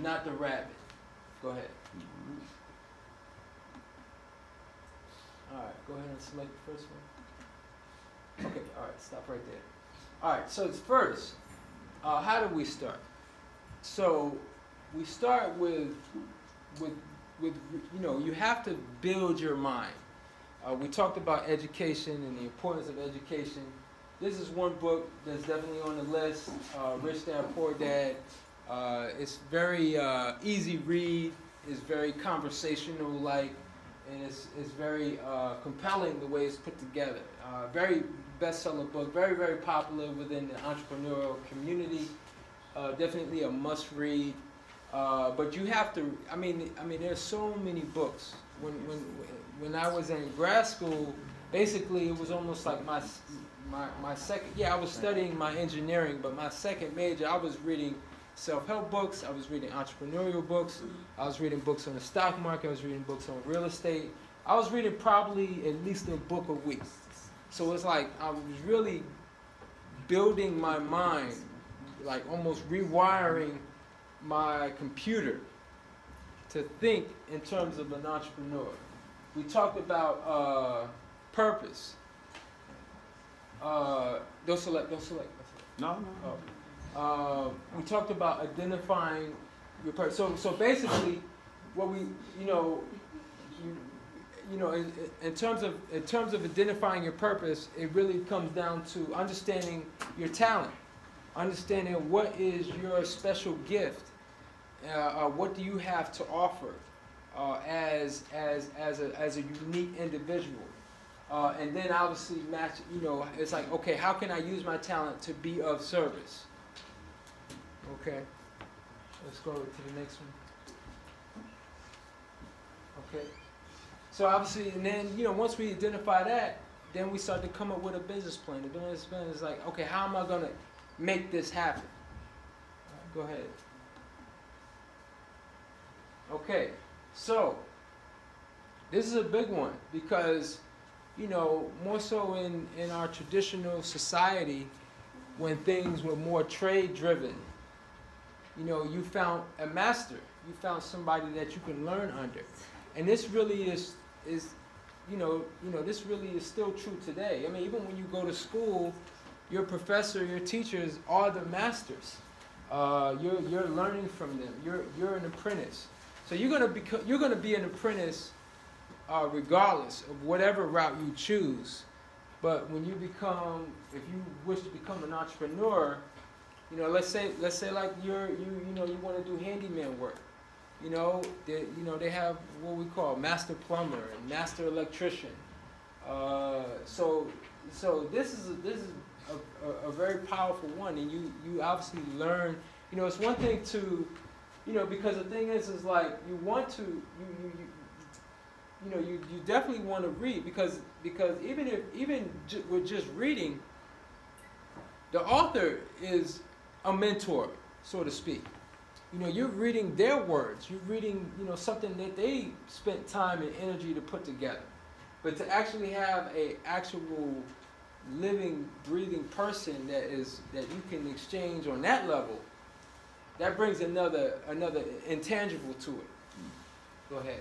not the rabbit. Go ahead. All right, go ahead and select the first one. Okay, all right, stop right there. All right, so first, how do we start? So we start with you have to build your mind. We talked about education and the importance of education. This is one book that's definitely on the list, Rich Dad, Poor Dad. It's very easy read, it's very conversational-like, and it's very compelling the way it's put together. Very bestseller book, very, very popular within the entrepreneurial community. Definitely a must-read. But you have to, I mean, there's so many books. When I was in grad school, basically it was almost like my second, I was studying my engineering, but my second major, I was reading self-help books, I was reading entrepreneurial books, I was reading books on the stock market, I was reading books on real estate. I was reading probably at least a book a week. So it's like I was really building my mind, like almost rewiring my computer to think in terms of an entrepreneur. We talked about purpose. Don't select. No. We talked about identifying your purpose. So basically, what we in terms of identifying your purpose, it really comes down to understanding your talent, understanding what is your special gift, what do you have to offer as a unique individual. And then obviously match, it's like, okay, how can I use my talent to be of service? Okay, let's go to the next one. Okay, so obviously, and then, once we identify that, then we start to come up with a business plan. The business plan is like, okay, how am I going to make this happen? Go ahead. Okay, so this is a big one because, more so in our traditional society, when things were more trade-driven, you found a master, you found somebody that you can learn under, and this really is this really is still true today. I mean, even when you go to school, your professor, your teachers are the masters. You're learning from them. You're an apprentice. So you're gonna be an apprentice regardless of whatever route you choose. But when if you wish to become an entrepreneur, let's say like you want to do handyman work. They have what we call master plumber and master electrician. So this is a very powerful one, and you obviously learn. It's one thing to, because the thing is like you want to you definitely want to read because even with just reading, the author is a mentor, so to speak. You're reading their words. You're reading, something that they spent time and energy to put together. But to actually have a actual living, breathing person that you can exchange on that level, that brings another intangible to it. Go ahead.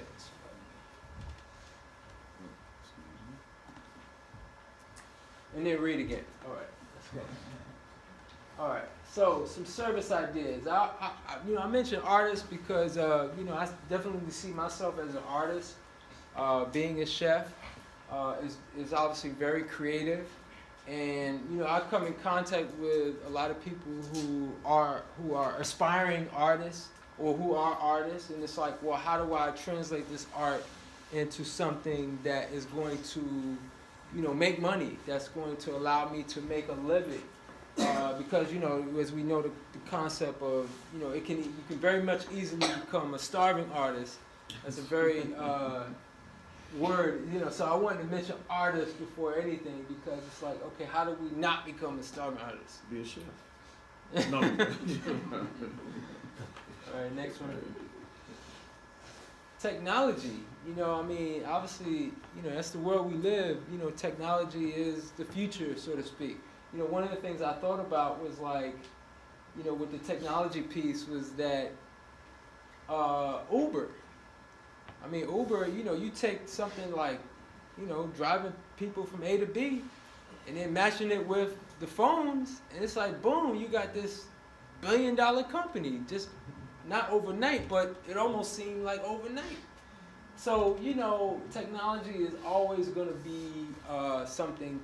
And then read again. All right, let's go. All right. So some service ideas. I mentioned artists because I definitely see myself as an artist. Being a chef is obviously very creative, and I come in contact with a lot of people who are aspiring artists or who are artists, and it's like, well, how do I translate this art into something that is going to make money, that's going to allow me to make a living. because as we know, the concept of you can very much easily become a starving artist. That's a very word, So I wanted to mention artist before anything because it's like, okay, how do we not become a starving artist? Be a chef. No. All right, next one. Technology. Obviously, that's the world we live. Technology is the future, so to speak. One of the things I thought about was like, with the technology piece was that Uber. Uber, you take something like, driving people from A to B and then matching it with the phones, and it's like, boom, you got this billion-dollar company. Just not overnight, but it almost seemed like overnight. So, technology is always going to be something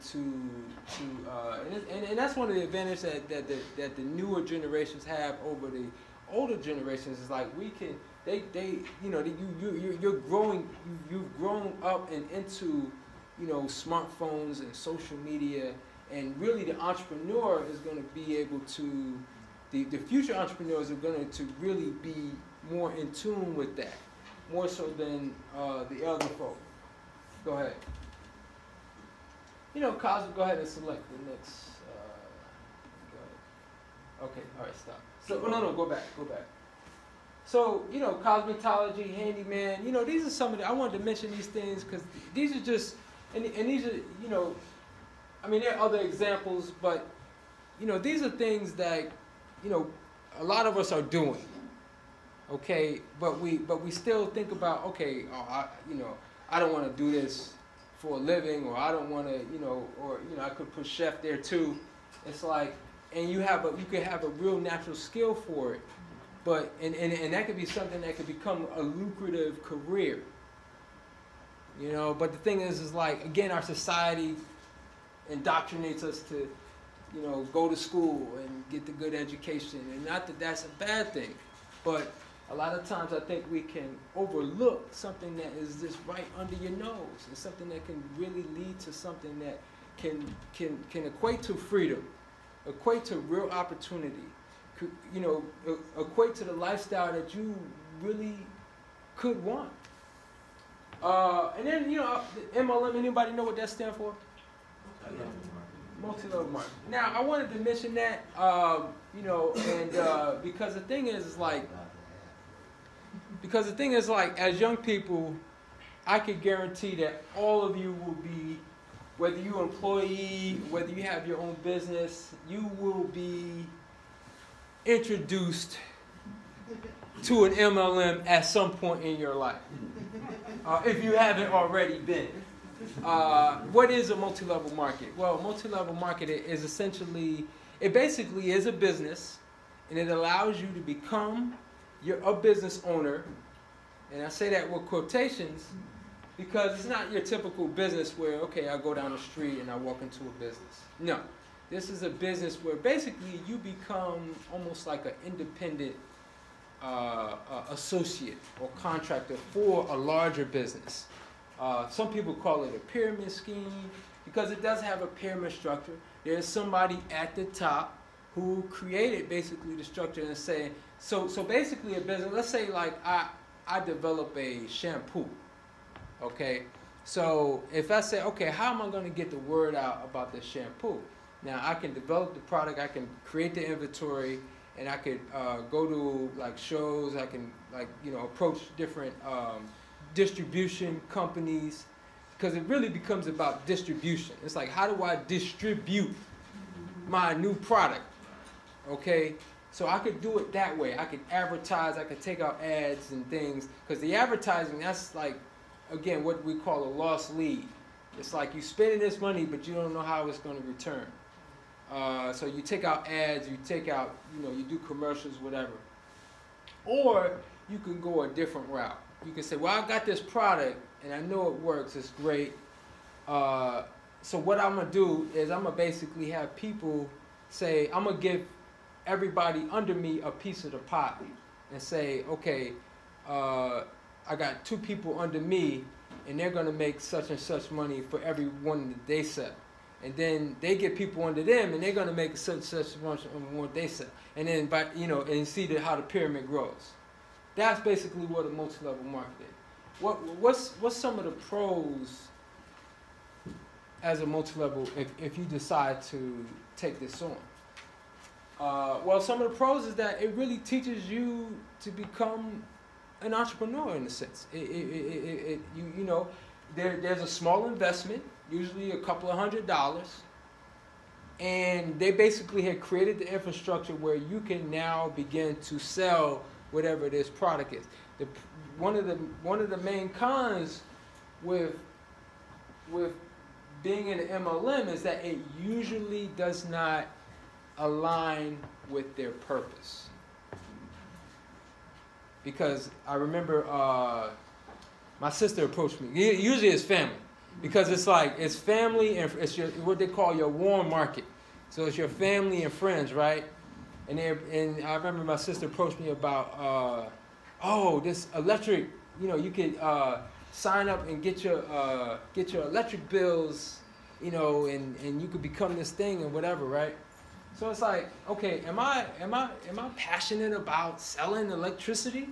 and that's one of the advantages that the newer generations have over the older generations is like you've grown up and into, smartphones and social media, and really the entrepreneur is going to be able to, the future entrepreneurs are going to really be more in tune with that. More so than the elder folk. Go ahead. Cosmic, go ahead and select the next. Go ahead. Okay, all right, stop. So, no, go back. So, cosmetology, handyman, these are some of the, I wanted to mention these things because these are just, and these are, there are other examples, but, these are things that, a lot of us are doing. Okay, but we still think about, okay, I don't want to do this for a living, or I don't want to, I could put chef there too. It's like, and you could have a real natural skill for it, but and that could be something that could become a lucrative career. But the thing is like, again, our society indoctrinates us to, go to school and get the good education, and not that that's a bad thing, but a lot of times I think we can overlook something that is just right under your nose, and something that can really lead to something that can equate to freedom, equate to real opportunity, equate to the lifestyle that you really could want. And then, MLM, anybody know what that stands for? Multi-level marketing. Now, I wanted to mention that, because the thing is like, as young people, I could guarantee that all of you will be, whether you're an employee, whether you have your own business, you will be introduced to an MLM at some point in your life, if you haven't already been. What is a multi-level market? Well, multi-level market is essentially, it basically is a business, and it allows you to become a business owner, and I say that with quotations because it's not your typical business where, okay, I go down the street and I walk into a business. No, this is a business where basically you become almost like an independent associate or contractor for a larger business. Some people call it a pyramid scheme because it does have a pyramid structure. There's somebody at the top who created basically the structure and say, so basically a business, let's say like I develop a shampoo, okay? So if I say, okay, how am I going to get the word out about this shampoo? Now I can develop the product, I can create the inventory, and I could go to like shows, I can approach different distribution companies, because it really becomes about distribution. It's like, how do I distribute my new product? Okay, so I could do it that way. I could advertise, I could take out ads and things, because the advertising, that's like, again, what we call a lost lead. It's like you spending this money, but you don't know how it's going to return. So you take out ads, you take out, you do commercials, whatever. Or you can go a different route. You can say, well, I got this product, and I know it works, it's great. So what I'm going to do is I'm going to basically have people say, I'm going to give everybody under me a piece of the pie and say, okay, I got 2 people under me, and they're going to make such and such money for every one that they sell. and then they get people under them, and they're going to make such much on what they sell, and then and see how the pyramid grows. That's basically what a multi-level market is. What's some of the pros as a multi-level if you decide to take this on? Well, some of the pros is that it really teaches you to become an entrepreneur in a sense. There's a small investment, usually a couple of $100s, and they basically had created the infrastructure where you can now begin to sell whatever this product is. One of the main cons with being in an MLM is that it usually does not align with their purpose. Because I remember my sister approached me. Usually it's family. Because it's family and it's what they call your warm market. So it's your family and friends, right? And I remember my sister approached me about, this electric, you could sign up and get your electric bills, and you could become this thing and whatever, right? So it's like, okay, am I passionate about selling electricity,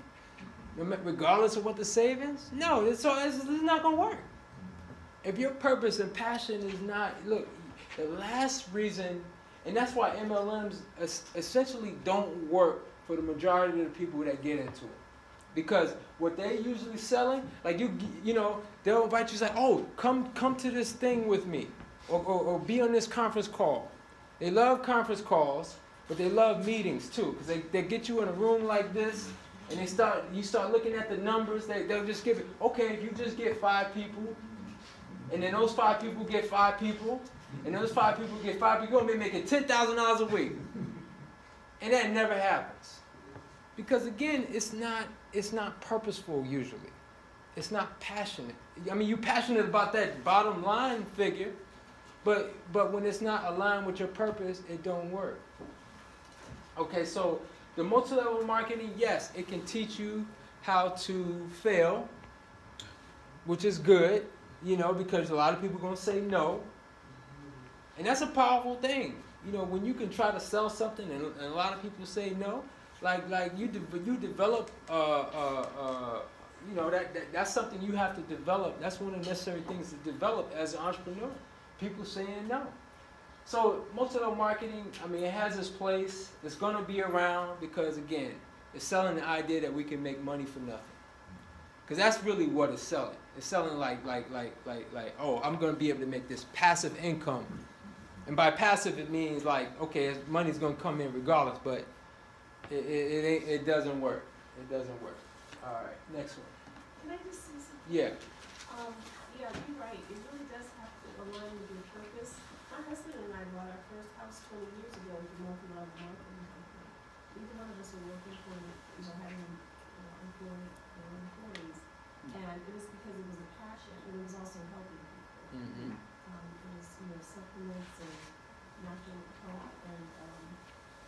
regardless of what the savings? No, it's not gonna work. If your purpose and passion is not, look, the last reason, and that's why MLMs essentially don't work for the majority of the people that get into it, because what they usually selling, like they'll invite you, like, oh, come to this thing with me, or be on this conference call. They love conference calls, but they love meetings too, because they get you in a room like this, and you start looking at the numbers. They'll just give it, okay, if you just get 5 people, and then those 5 people get 5 people, and those 5 people get 5 people, you're gonna be making $10,000 a week, and that never happens, because again, it's not purposeful usually. It's not passionate. I mean, you're passionate about that bottom line figure. But when it's not aligned with your purpose, it don't work. Okay, so the multi-level marketing, yes, it can teach you how to fail, which is good, because a lot of people are going to say no. And that's a powerful thing. When you can try to sell something and a lot of people say no, like you develop, that's something you have to develop. That's one of the necessary things to develop as an entrepreneur. People saying no. So multi-level marketing, it has its place. It's going to be around because, again, it's selling the idea that we can make money for nothing. Because that's really what it's selling. It's selling like, oh, I'm going to be able to make this passive income. And by passive, it means like, okay, money's going to come in regardless, but it doesn't work. It doesn't work. All right, next one. Can I just say something? Yeah. Yeah, you're right. It really does have to align with your purpose. My husband and I bought our first house 20 years ago with the multi-level marketing company. Neither one of us were working for, having employees. And it was because it was a passion, and it was also helping people. Mm-hmm. It was, supplements and natural health, and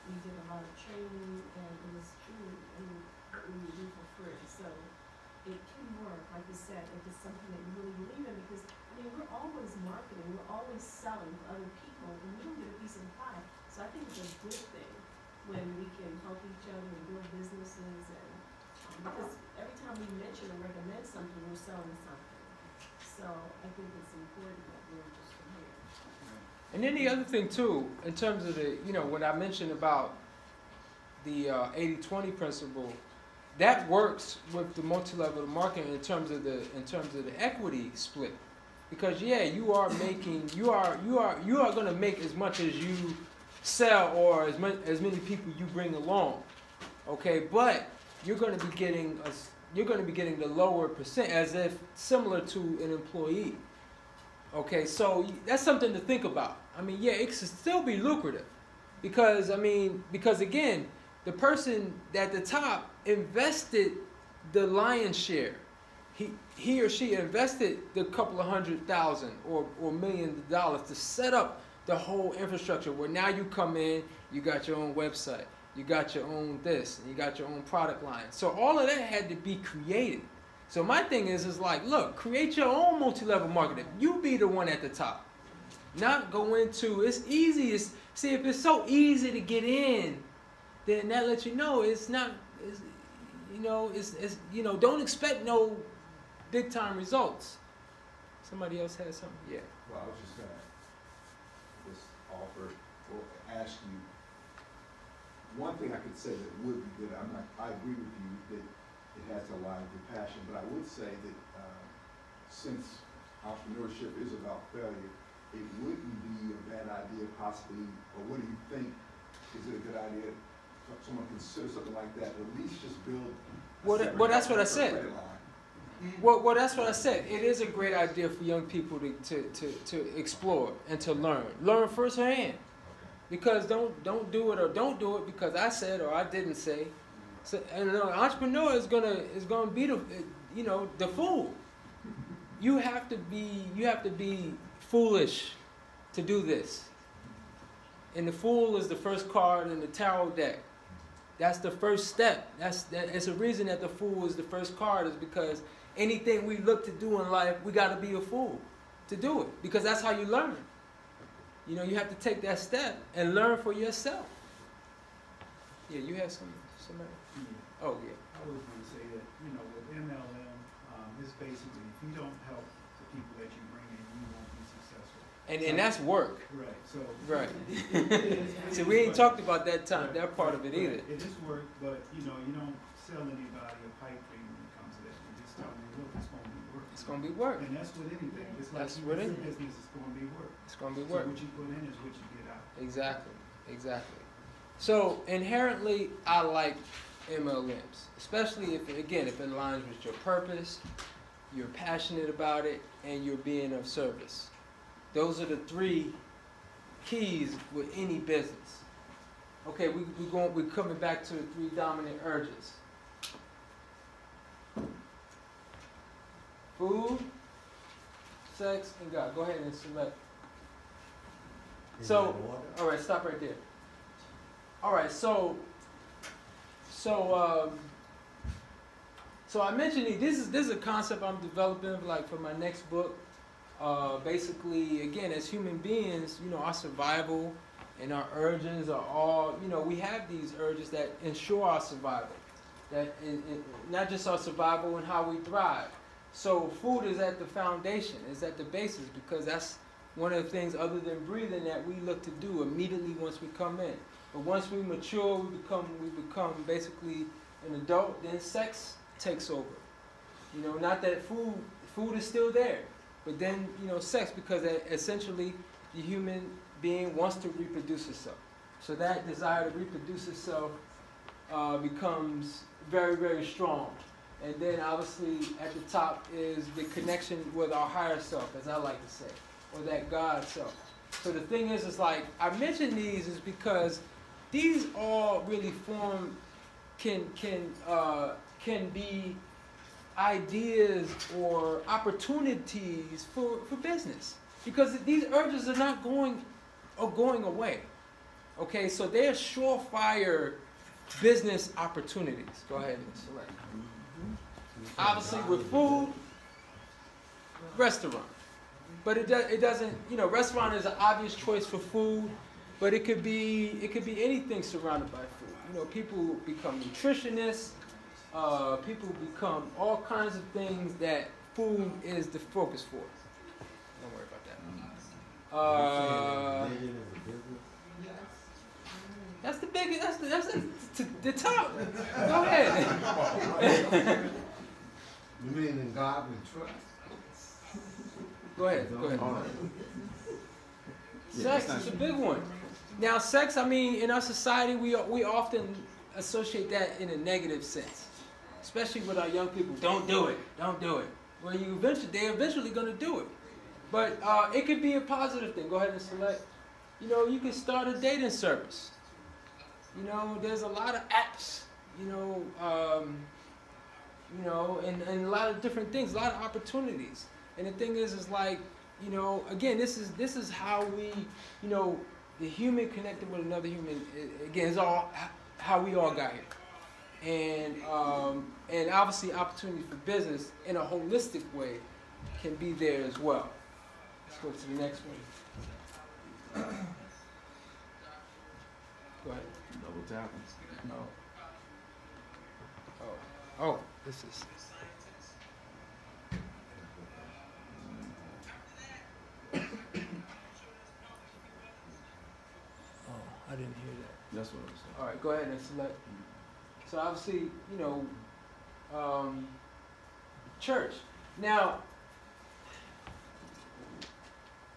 we did a lot of training, and it was truly, what we would do for free. So it can work, like you said, if it's something that you really believe in, because we're always marketing, we're always selling to other people, and we don't get a piece of the pie. So I think it's a good thing when we can help each other and build businesses, and because every time we mention or recommend something, we're selling something. So I think it's important that we're just from here. And then the other thing too, in terms of the, what I mentioned about the 80-20 principle, that works with the multi-level marketing in terms of the equity split, because you are going to make as much as you sell or as many people you bring along, okay? But you're going to be getting the lower percent, as if similar to an employee, okay? So that's something to think about. It could still be lucrative, because again, the person at the top invested the lion's share. He or she invested the couple of $100,000 or millions of dollars to set up the whole infrastructure, where now you come in, you got your own website, you got your own this, and you got your own product line. So all of that had to be created. So my thing is like, look, create your own multi-level marketing. You be the one at the top. Not go into, it's easy. See, if it's so easy to get in, then that lets you know it's not, it's, don't expect no big time results. Somebody else has something? Yeah. Well, I was just gonna just offer or ask you, one thing I could say that would be good, I agree with you that it has to align with your passion, but I would say that since entrepreneurship is about failure, it wouldn't be a bad idea possibly, or what do you think, is it a good idea for someone to consider something like that, at least just build Well, that's what I said. credit line? Well, that's what I said. It is a great idea for young people to explore and to learn firsthand. Because don't do it or don't do it because I said or I didn't say. So, and an entrepreneur is gonna be the fool. You have to be foolish to do this. And the fool is the first card in the tarot deck. That's the first step. It's a reason that the fool is the first card is because anything we look to do in life, we got to be a fool to do it because that's how you learn. You have to take that step and learn for yourself. Yeah, you have somebody. Yeah. Oh yeah. I was going to say that with MLM, it's basically if you don't help the people that you bring in, you won't be successful. And that's work. Right. So. Right. It So we ain't talked about that part of it either. It is work, but you don't sell anybody a pipe dream when it comes to that. You just tell them, look, it's going to be work. It's going to be work. And that's with anything. It's like That's with your anything. business is going to be work. It's going to be So work. what you put in is what you get out. Exactly. So inherently, I like MLMs, especially if it aligns with your purpose, you're passionate about it, and you're being of service. Those are the three keys with any business. Okay, we're coming back to the three dominant urges. Food, sex, and God. Go ahead and select. So, all right, stop right there. All right, so I mentioned this is a concept I'm developing like for my next book. Basically, again, as human beings, our survival and our urges are all, we have these urges that ensure our survival. That not just our survival and how we thrive. So food is at the foundation, is at the basis, because that's one of the things other than breathing that we look to do immediately once we come in. But once we mature, we become basically an adult, then sex takes over. Not that food is still there, but then, sex, because essentially the human being wants to reproduce itself. So that desire to reproduce itself becomes very, very strong. And then obviously at the top is the connection with our higher self, as I like to say, or that God self. So the thing is like, I mention these is because these all really can be ideas or opportunities for business. Because these urges are not going away. Okay, so they're surefire business opportunities. Go ahead and select. Obviously with food, restaurant. But it doesn't, restaurant is an obvious choice for food, but it could be anything surrounded by food. People become nutritionists, people become all kinds of things that food is the focus for. Don't worry about that. That's the biggest, that's the top. Go ahead. You mean in God we trust? Go ahead. Sex is a big one. Now, sex, in our society, we often associate that in a negative sense, especially with our young people. Don't do it. Well, they're eventually going to do it. But it could be a positive thing. Go ahead and select. You can start a dating service. There's a lot of apps. And a lot of different things, a lot of opportunities. And the thing is like, again, this is how we, the human connected with another human, again, is all how we all got here. And obviously opportunity for business in a holistic way can be there as well. Let's go to the next one. Go ahead. Double tapping. No. Oh, this is. Oh, I didn't hear that. That's what I'm saying. All right, go ahead and select. So obviously, church. Now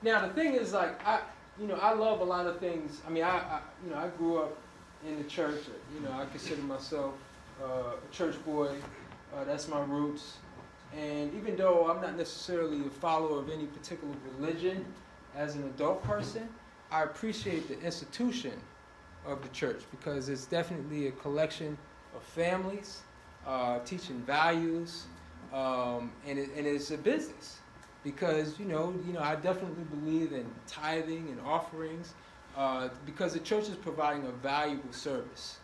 the thing is, like, I love a lot of things. I mean, I grew up in the church. I consider myself a church boy. That's my roots. And even though I'm not necessarily a follower of any particular religion as an adult person, I appreciate the institution of the church because it's definitely a collection of families teaching values, and it's a business because I definitely believe in tithing and offerings because the church is providing a valuable service.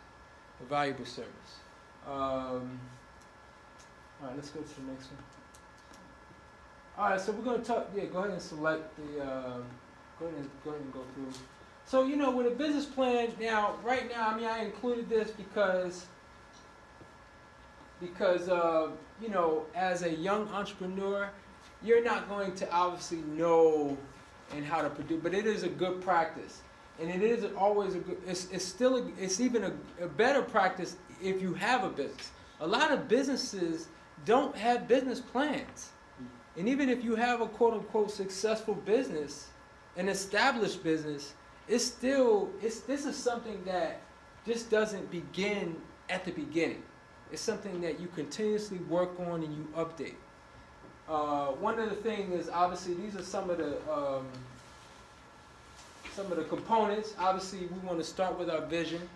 All right, let's go to the next one. All right, so we're going to talk. Yeah, go ahead and select the. Go ahead and go through. So with a business plan right now, I included this because as a young entrepreneur, you're not going to obviously know and how to produce, but it is a good practice, and it is always a good. It's even a better practice if you have a business. A lot of businesses don't have business plans. And even if you have a quote-unquote successful business, an established business, this is something that just doesn't begin at the beginning. It's something that you continuously work on and you update. One of the things is, obviously, these are some of the components. Obviously, we want to start with our vision.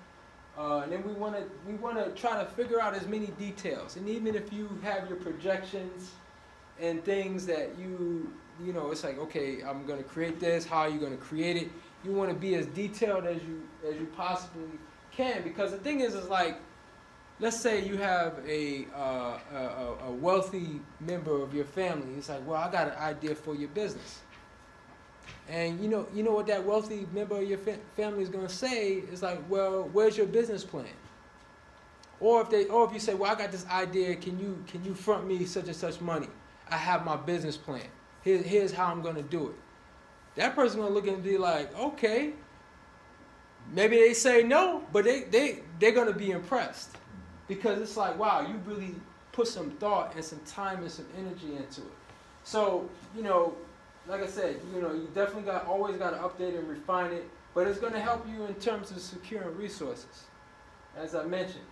And then we want to try to figure out as many details. And even if you have your projections and things that it's like, okay, I'm going to create this. How are you going to create it? You want to be as detailed as you possibly can, because the thing is like, let's say you have a wealthy member of your family. It's like, well, I got an idea for your business. And you know what that wealthy member of your family is going to say is like, well, where's your business plan? Or if you say, well, I got this idea, can you front me such and such money? I have my business plan. Here's how I'm going to do it. That person's going to look and be like, okay. Maybe they say no, but they're going to be impressed, because it's like, wow, you really put some thought and some time and some energy into it. So like I said, you definitely always got to update and refine it, but it's going to help you in terms of securing resources, as I mentioned.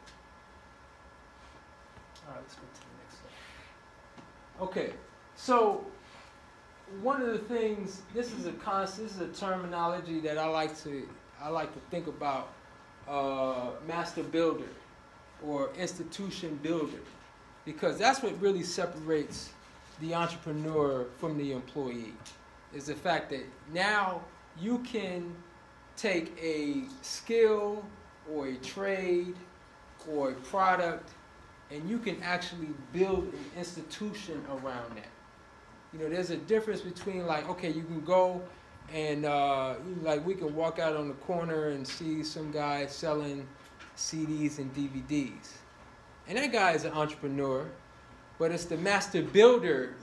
All right, let's go to the next slide. Okay, so one of the things, this is a terminology that I like to think about, master builder or institution builder, because that's what really separates the entrepreneur from the employee, is the fact that now you can take a skill or a trade or a product and you can actually build an institution around that. There's a difference between, like, okay, you can go and we can walk out on the corner and see some guy selling CDs and DVDs. And that guy is an entrepreneur. But it's the master builder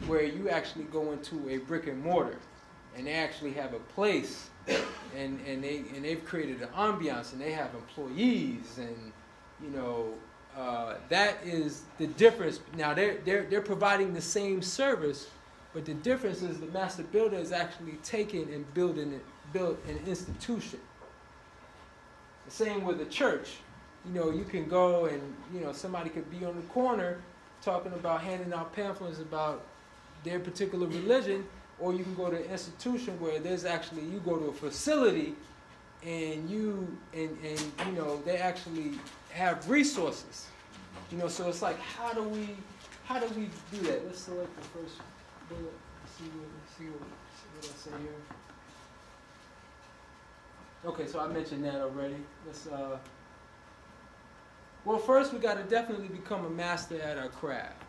where you actually go into a brick and mortar, and they actually have a place, and they've created an ambiance, and they have employees, and that is the difference. Now they're providing the same service, but the difference is the master builder is actually taking and built an institution. The same with the church. You can go and somebody could be on the corner talking about handing out pamphlets about their particular religion, or you can go to an institution where there's actually, you go to a facility and they actually have resources. So it's like, how do we do that? Let's select the first bullet. See what I say here. Okay, so I mentioned that already. Well, first we got to definitely become a master at our craft.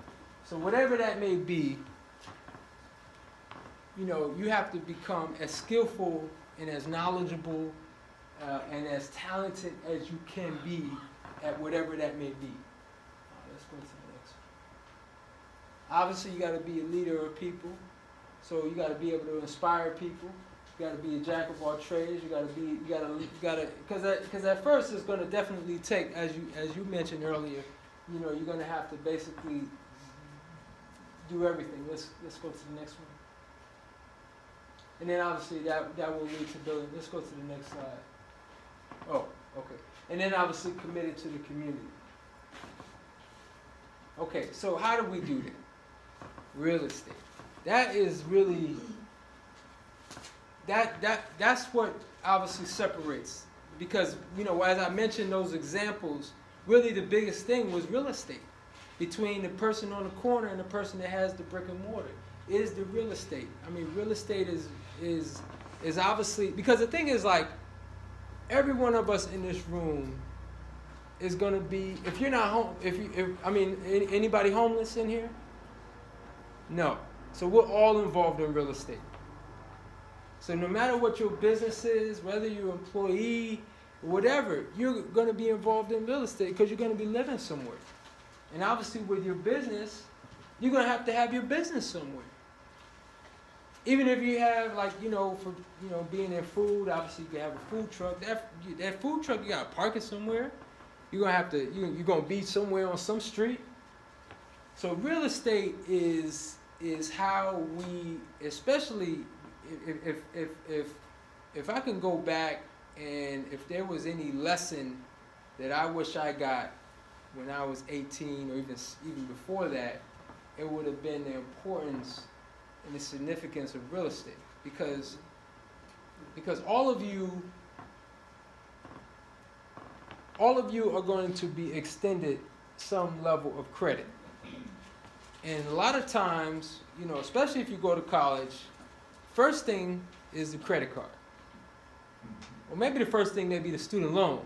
So whatever that may be, you have to become as skillful and as knowledgeable and as talented as you can be at whatever that may be. Let's go to the next one. Obviously, you got to be a leader of people, so you got to be able to inspire people. You got to be a jack of all trades. Because at first it's going to definitely take, as you mentioned earlier, you're going to have to basically do everything. Let's go to the next one. And then obviously that will lead to building. Let's go to the next slide. Oh, okay. And then obviously committed to the community. Okay, so how do we do that? Real estate. That is really, that's what obviously separates. Because, as I mentioned those examples, really the biggest thing was real estate. Between the person on the corner and the person that has the brick and mortar is the real estate. I mean, real estate is obviously, because the thing is, like, every one of us in this room is going to be, if you're not home, anybody homeless in here? No. So we're all involved in real estate. So no matter what your business is, whether you're an employee, whatever, you're going to be involved in real estate because you're going to be living somewhere. And obviously with your business, you're going to have your business somewhere. Even if you have, like, for being in food, obviously you can have a food truck. That food truck, you got to park it somewhere. You're going to be somewhere on some street. So real estate is how we, especially if I can go back, and if there was any lesson that I wish I got when I was 18 or even before that, it would have been the importance and the significance of real estate. Because all of you are going to be extended some level of credit. And a lot of times, especially if you go to college, first thing is the credit card. Or maybe the first thing may be the student loan.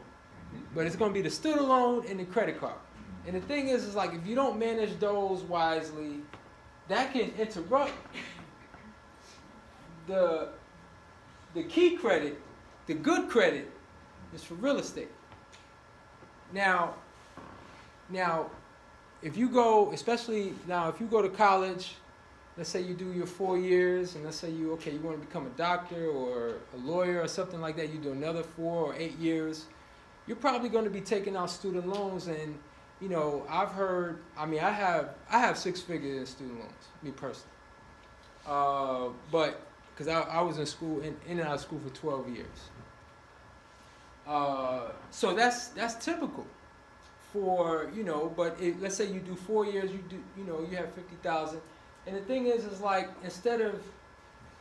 But it's going to be the student loan and the credit card. And the thing is like, if you don't manage those wisely, that can interrupt the key credit. The good credit is for real estate. Now, if you go to college, let's say you do your 4 years, and let's say you want to become a doctor or a lawyer or something like that, you do another 4 or 8 years, you're probably going to be taking out student loans. And I've heard, I have 6 figures in student loans, me personally, but because I was in school, in and out of school for 12 years. So that's typical for, but let's say you do 4 years, you have 50,000. And the thing is like, instead of,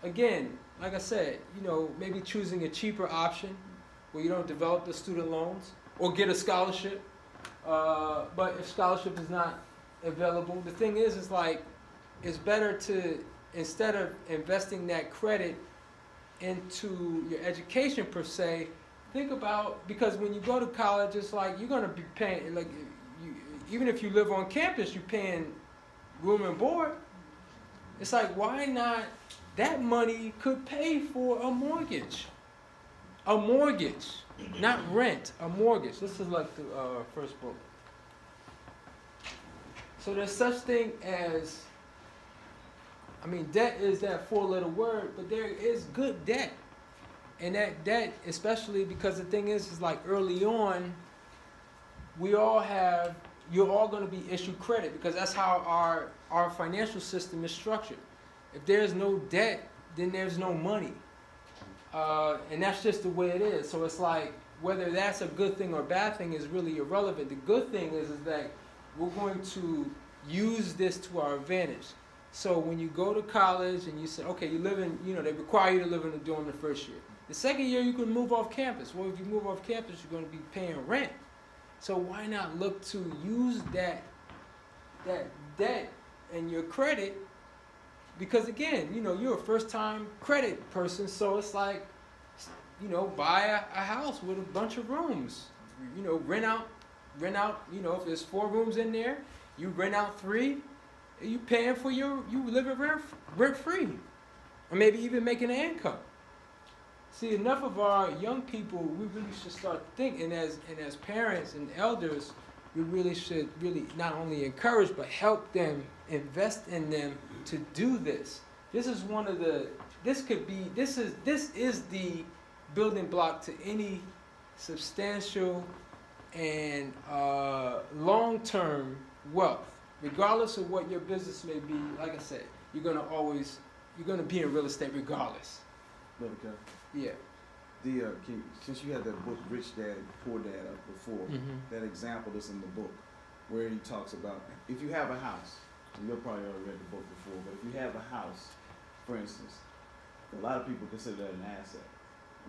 again, like I said, maybe choosing a cheaper option where you don't develop the student loans or get a scholarship. But if scholarship is not available, the thing is like, it's better to, instead of investing that credit into your education per se, think about, because when you go to college, it's like you're going to be paying, like, even if you live on campus, you're paying room and board. It's like, why not, that money could pay for a mortgage. A mortgage, not rent, a mortgage. This is like the first book. So there's such thing as, debt is that 4-letter word, but there is good debt. And that debt, especially because the thing is like early on, you're all going to be issued credit, because that's how our financial system is structured. If there's no debt, then there's no money. And that's just the way it is. So it's like, whether that's a good thing or a bad thing is really irrelevant. The good thing is that we're going to use this to our advantage. So when you go to college and you say, okay, you live in, they require you to live in a dorm the first year. The second year, you can move off campus. Well, if you move off campus, you're going to be paying rent. So why not look to use that debt and your credit? Because again, you're a first-time credit person, so it's like, buy a house with a bunch of rooms. Rent out. If there's 4 rooms in there, you rent out 3. You paying for you living rent free, or maybe even making an income. See, enough of our young people, we really should start thinking, as parents and elders, we really should not only encourage but help them, invest in them to do this. This is one of the. This is the building block to any substantial and long-term wealth, regardless of what your business may be. Like I said, you're gonna be in real estate regardless. Brother Kev, Yeah. Since you had that book, Rich Dad, Poor Dad, up before, that example that's in the book, where he talks about if you have a house, and you'll probably already read the book before, but if you have a house, for instance, a lot of people consider that an asset.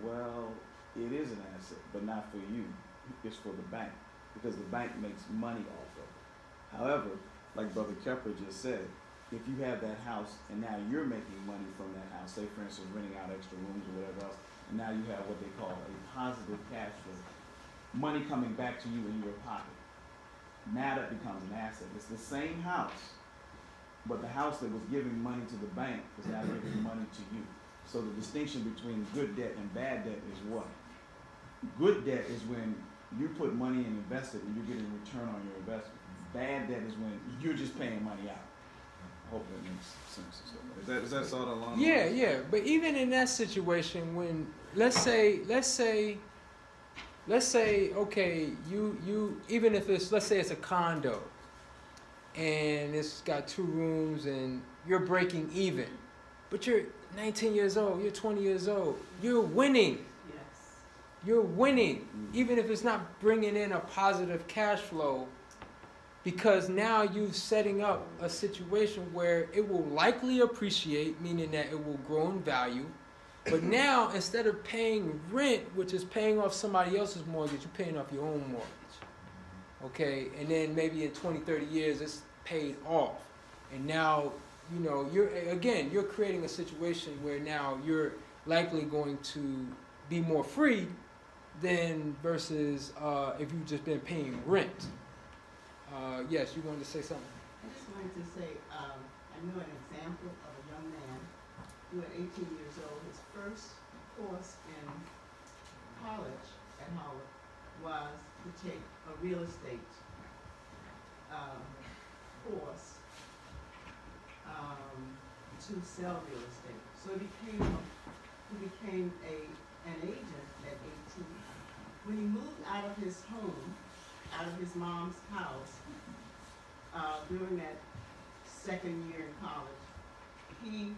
Well, it is an asset, but not for you. It's for the bank, because the bank makes money off of it. However, like Brother Kepler just said, if you have that house and now you're making money from that house, say for instance renting out extra rooms or whatever else, and now you have what they call a positive cash flow, money coming back to you in your pocket. Now that becomes an asset. It's the same house, but the house that was giving money to the bank is now giving money to you. So the distinction between good debt and bad debt is what? Good debt is when you put money and invest it and you're getting a return on your investment. Bad debt is when you're just paying money out. I hope that makes sense. Is that sort of along? Yeah. But even in that situation, when let's say, okay, you even if let's say it's a condo, and it's got 2 rooms, and you're breaking even, but you're 19 years old, you're 20 years old, you're winning. Yes. You're winning, even if it's not bringing in a positive cash flow. Because now you're setting up a situation where it will likely appreciate, meaning that it will grow in value. But now, instead of paying rent, which is paying off somebody else's mortgage, you're paying off your own mortgage. Okay? And then maybe in 20, 30 years, it's paid off. And now, you're creating a situation where now you're likely going to be more free than versus if you've just been paying rent. Yes, you wanted to say something? I just wanted to say, I know an example of a young man who at 18 years old, his first course in college at Howard was to take a real estate course to sell real estate. So he became an agent at 18. When he moved out of his home, out of his mom's house, during that second year in college, he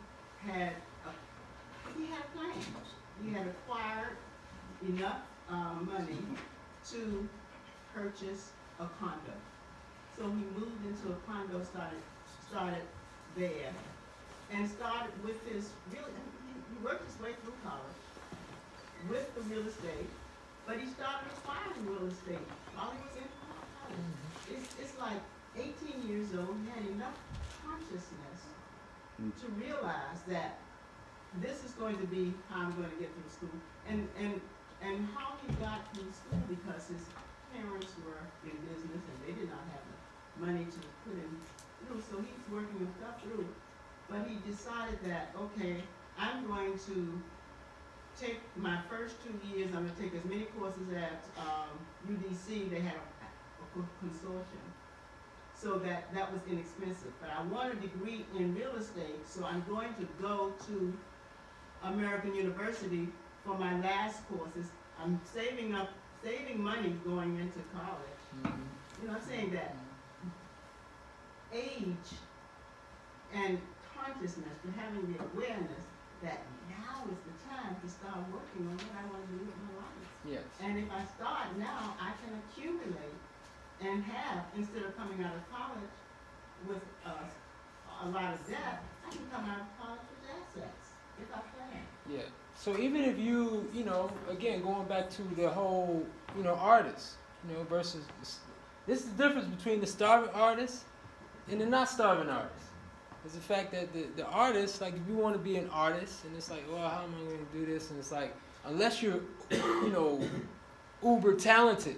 had a plan. He had acquired enough money to purchase a condo. So he moved into a condo, started there, and started with his he worked his way through college with the real estate, but he started acquiring real estate while he was in college. It's like 18 years old, he had enough consciousness to realize that this is going to be how I'm going to get through school. And how he got through school, because his parents were in business and they did not have the money to put him through, so he's working himself through. But he decided that, okay, I'm going to take my first 2 years, I'm going to take as many courses at UDC. They had a consortium, so that was inexpensive. But I want a degree in real estate, so I'm going to go to American University for my last courses. I'm saving money going into college. You know, I'm saying that age and consciousness, to having the awareness that now is the time to start working on what I want to do with my life. Yes. And if I start now, I can accumulate and have, instead of coming out of college with a lot of debt, I can come out of college with assets if I plan. Yeah. So even if you again, going back to the whole, artist, versus, this is the difference between the starving artist and the not starving artist. It's the fact that the artist, like if you want to be an artist, and it's like, well, how am I going to do this? And it's like, unless you're, uber talented,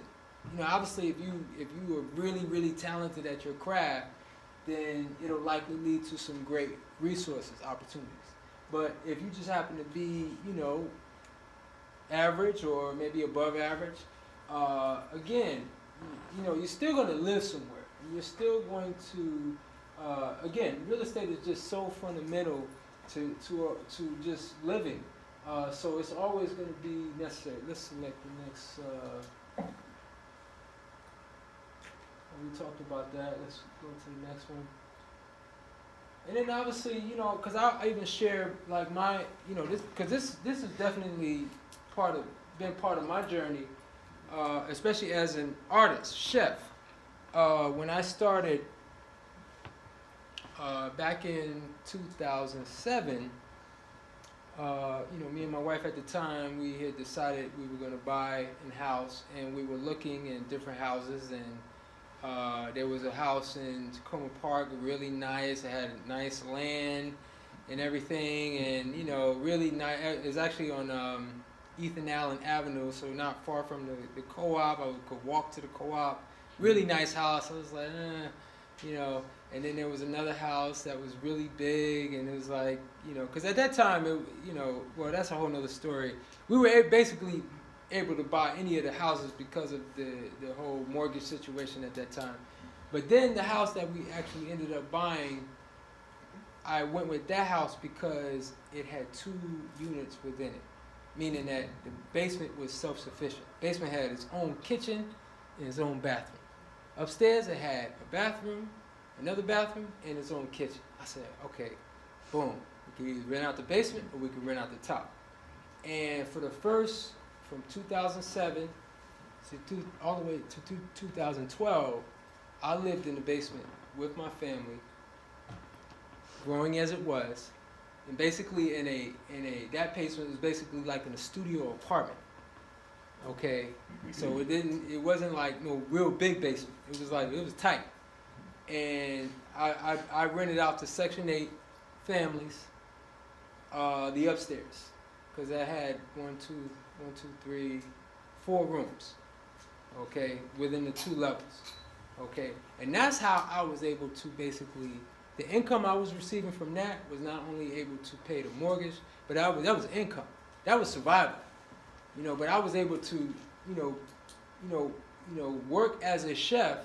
obviously if you are really, really talented at your craft, then it'll likely lead to some great resources, opportunities. But if you just happen to be, average or maybe above average, again, you're still going to live somewhere. You're still going to, again, real estate is just so fundamental to just living. So it's always going to be necessary. Let's select the next. We talked about that. Let's go to the next one. And then obviously, because I even share like my, this has definitely been part of my journey, especially as an artist, chef. When I started back in 2007, me and my wife at the time, we had decided we were going to buy a house, and we were looking in different houses, and there was a house in Tacoma Park, really nice. It had nice land and everything, and really nice. It's actually on Ethan Allen Avenue, so not far from the co-op. I could walk to the co-op. Really nice house. I was like, And then there was another house that was really big, and it was like, because at that time, well, that's a whole nother story. We were basically able to buy any of the houses because of the whole mortgage situation at that time. But then the house that we actually ended up buying, I went with that house because it had 2 units within it, meaning that the basement was self-sufficient. Basement had its own kitchen and its own bathroom. Upstairs, it had a bathroom, another bathroom, and its own kitchen. I said, okay, boom. We can either rent out the basement or we can rent out the top. And for the first, from 2007 all the way to 2012, I lived in the basement with my family, growing as it was, and basically that basement was basically like in a studio apartment. Okay, so it wasn't like no real big basement. It was tight. And I rented out to Section 8 families, the upstairs, because I had 4 rooms, okay, within the 2 levels, okay. And that's how I was able to basically, the income I was receiving from that was not only able to pay the mortgage, but that was income. That was survival, but I was able to, work as a chef,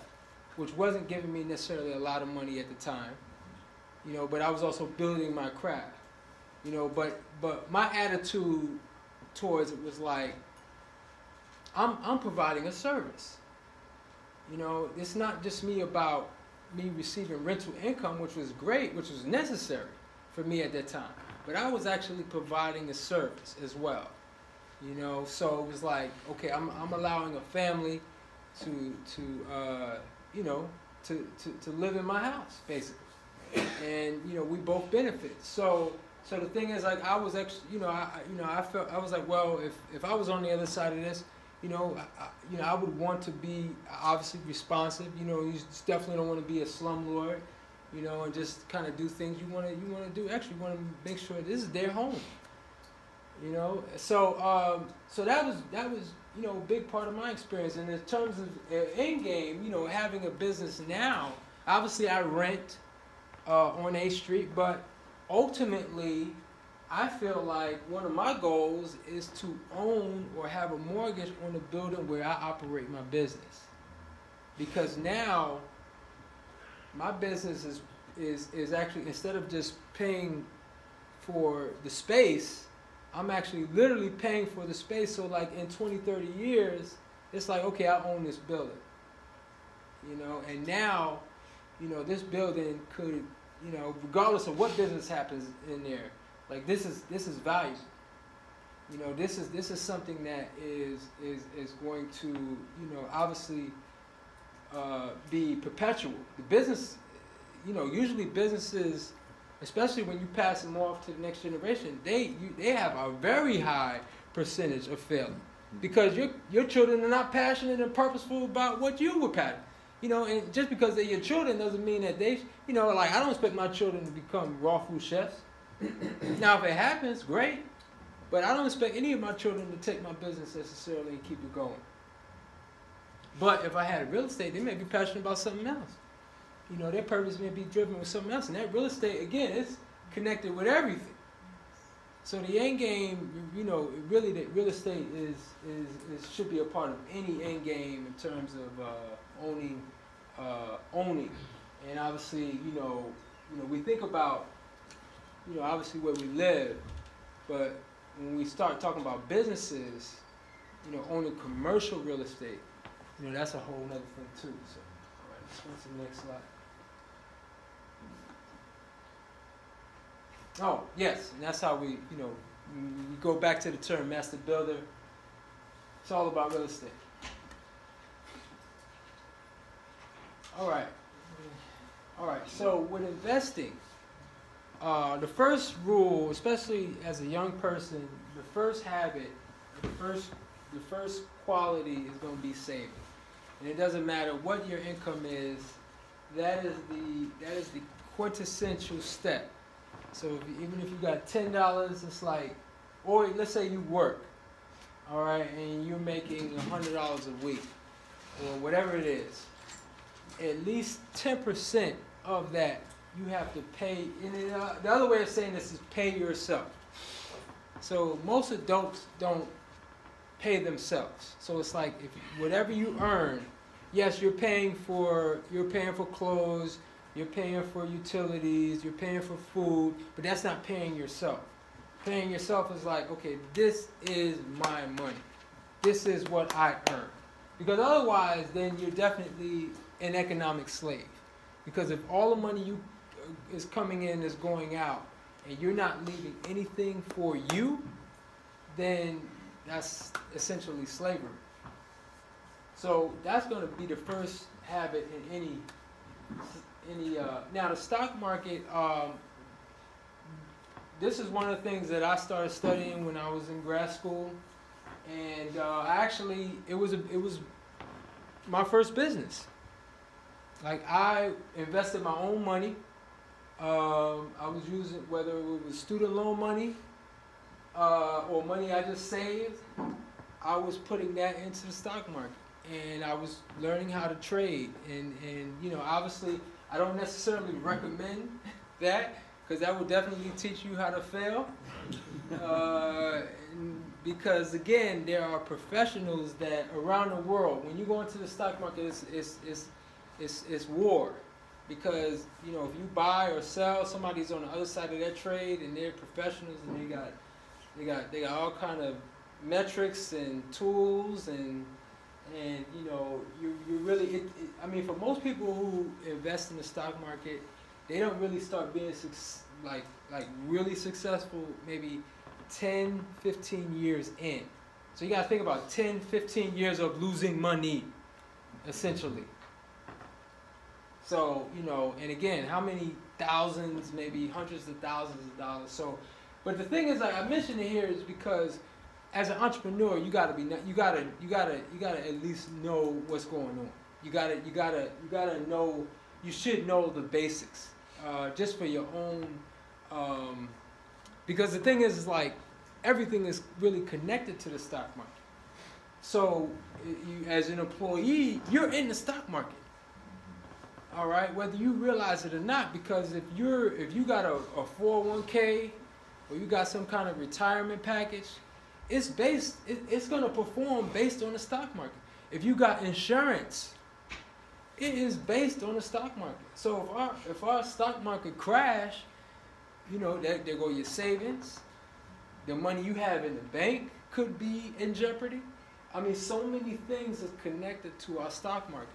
which wasn't giving me necessarily a lot of money at the time, but I was also building my craft, but my attitude towards it was like, I'm providing a service. It's not just about me receiving rental income, which was great, which was necessary for me at that time, but I was actually providing a service as well. So it was like, okay, I'm allowing a family to live in my house, basically, and we both benefit. So the thing is, like, I was actually, I felt, I was like, well, if I was on the other side of this, I would want to be obviously responsive. You definitely don't want to be a slumlord, and just kind of do things you want to do. Actually, you want to make sure this is their home. So that was a big part of my experience. And in terms of end game, having a business now, obviously I rent on A Street, but ultimately I feel like one of my goals is to own or have a mortgage on the building where I operate my business, because now my business is actually, instead of just paying for the space, I'm actually literally paying for the space. So like in 20, 30 years, it's like, okay, I own this building, and now, this building could, regardless of what business happens in there, like this is valuable. This is something that is going to, obviously be perpetual. The business, usually businesses, especially when you pass them off to the next generation, they have a very high percentage of failing, because your children are not passionate and purposeful about what you were passionate. And just because they're your children doesn't mean that they, like, I don't expect my children to become raw food chefs. Now, if it happens, great, but I don't expect any of my children to take my business necessarily and keep it going. But if I had real estate, they may be passionate about something else. Their purpose may be driven with something else. And that real estate, again, it's connected with everything. So the end game, you know, really, the real estate is should be a part of any end game in terms of owning. And obviously, you know, we think about, you know, obviously where we live, but when we start talking about businesses, you know, owning commercial real estate, you know, that's a whole other thing too. So, all right, let's go to the next slide. Oh, yes, and that's how we, you know, we go back to the term master builder. It's all about real estate. All right. So with investing, the first rule, especially as a young person, the first habit, the first quality is going to be saving. And it doesn't matter what your income is. That is the quintessential step. So even if you got $10, it's like, or let's say you work, all right, and you're making $100 a week, or whatever it is. At least 10% of that you have to pay. And the other way of saying this is pay yourself. So most adults don't pay themselves. So it's like if whatever you earn, yes, you're paying for clothes, you're paying for utilities, you're paying for food, but that's not paying yourself. Paying yourself is like, okay, this is my money. This is what I earn. Because otherwise, then you're definitely an economic slave. Because if all the money is coming in is going out, and you're not leaving anything for you, then that's essentially slavery. So that's going to be the first habit in any. Now the stock market. This is one of the things that I started studying when I was in grad school, and it was my first business. Like I invested my own money. I was using whether it was student loan money or money I just saved. I was putting that into the stock market, and I was learning how to trade. And you know, obviously, I don't necessarily recommend that because that will definitely teach you how to fail. Because again, there are professionals that around the world. When you go into the stock market, it's war. Because you know, if you buy or sell, somebody's on the other side of that trade, and they're professionals, and they got all kind of metrics and tools, and you know, you really. I mean, for most people who invest in the stock market, they don't really start being like really successful maybe 10, 15 years in. So you got to think about 10, 15 years of losing money, essentially. So, you know, and again, how many thousands, maybe hundreds of thousands of dollars. So, but the thing is, like I mentioned it here, is because as an entrepreneur, you gotta at least know what's going on. You gotta know. You should know the basics, just for your own. Because the thing is like everything is really connected to the stock market. So, you, as an employee, you're in the stock market. All right, whether you realize it or not, because if you got a 401k or you got some kind of retirement package, it's going to perform based on the stock market. If you got insurance, it is based on the stock market. So if our stock market crash, you know, there go your savings, the money you have in the bank could be in jeopardy. I mean, so many things are connected to our stock market.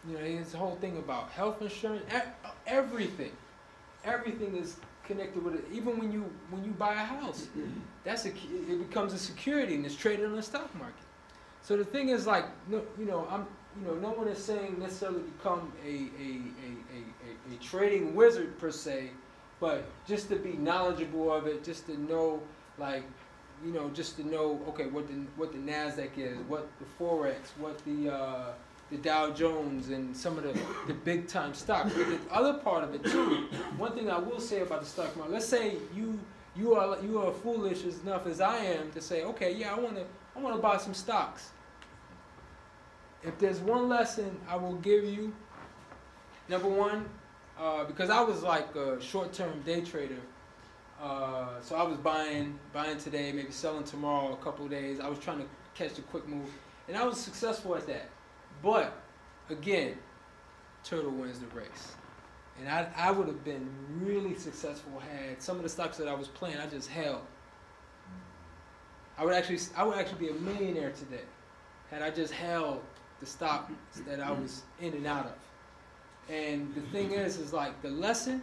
You know, it's the whole thing about health insurance. Everything is connected with it. Even when you buy a house, it becomes a security and it's traded on the stock market. So the thing is, like, no one is saying necessarily become a trading wizard per se, but just to be knowledgeable of it, just to know, like, you know, just to know, okay, what the NASDAQ is, what the Forex, what the Dow Jones, and some of the big time stocks. But the other part of it too, one thing I will say about the stock market, let's say you are foolish enough as I am to say, okay, yeah, I want to buy some stocks. If there's one lesson I will give you, number one, because I was like a short-term day trader, So I was buying today, maybe selling tomorrow, a couple of days. I was trying to catch the quick move, and I was successful at that. But again, turtle wins the race, and I would have been really successful had some of the stocks that I was playing I just held. I would actually be a millionaire today had I just held the stocks that I was in and out of. And the thing is like the lesson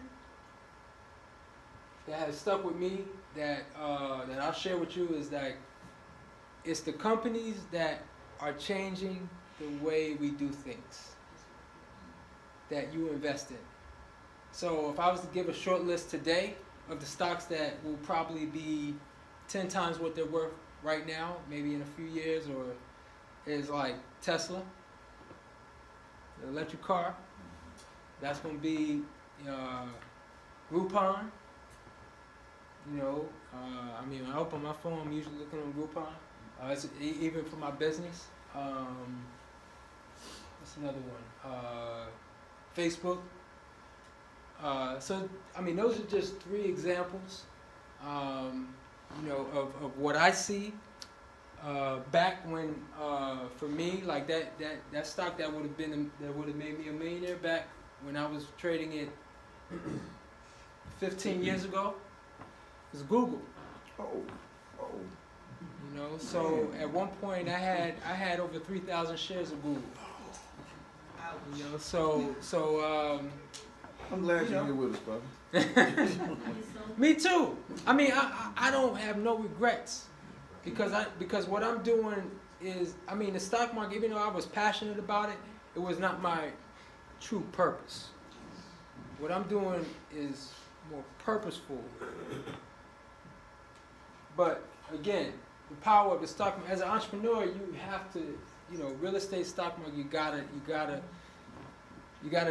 that has stuck with me that I'll share with you is that it's the companies that are changing the way we do things that you invest in. So if I was to give a short list today of the stocks that will probably be 10 times what they're worth right now, maybe in a few years, or is like Tesla, the electric car. That's going to be Groupon. You know, I mean, when I open my phone, I'm usually looking on Groupon. It's even for my business. What's another one? Facebook. So, I mean, those are just 3 examples, you know, of what I see. Back when, for me, like that stock that would have made me a millionaire back when I was trading it 15 years ago, was Google. Oh. You know, so at one point I had over 3,000 shares of Google. You know, so I'm glad you you're know. here with us, brother. Me too. I mean, I don't have no regrets because what I'm doing is, I mean, the stock market, even though I was passionate about it, it was not my true purpose. What I'm doing is more purposeful. But again, the power of the stock market, as an entrepreneur, you have to, you know, real estate, stock market, you gotta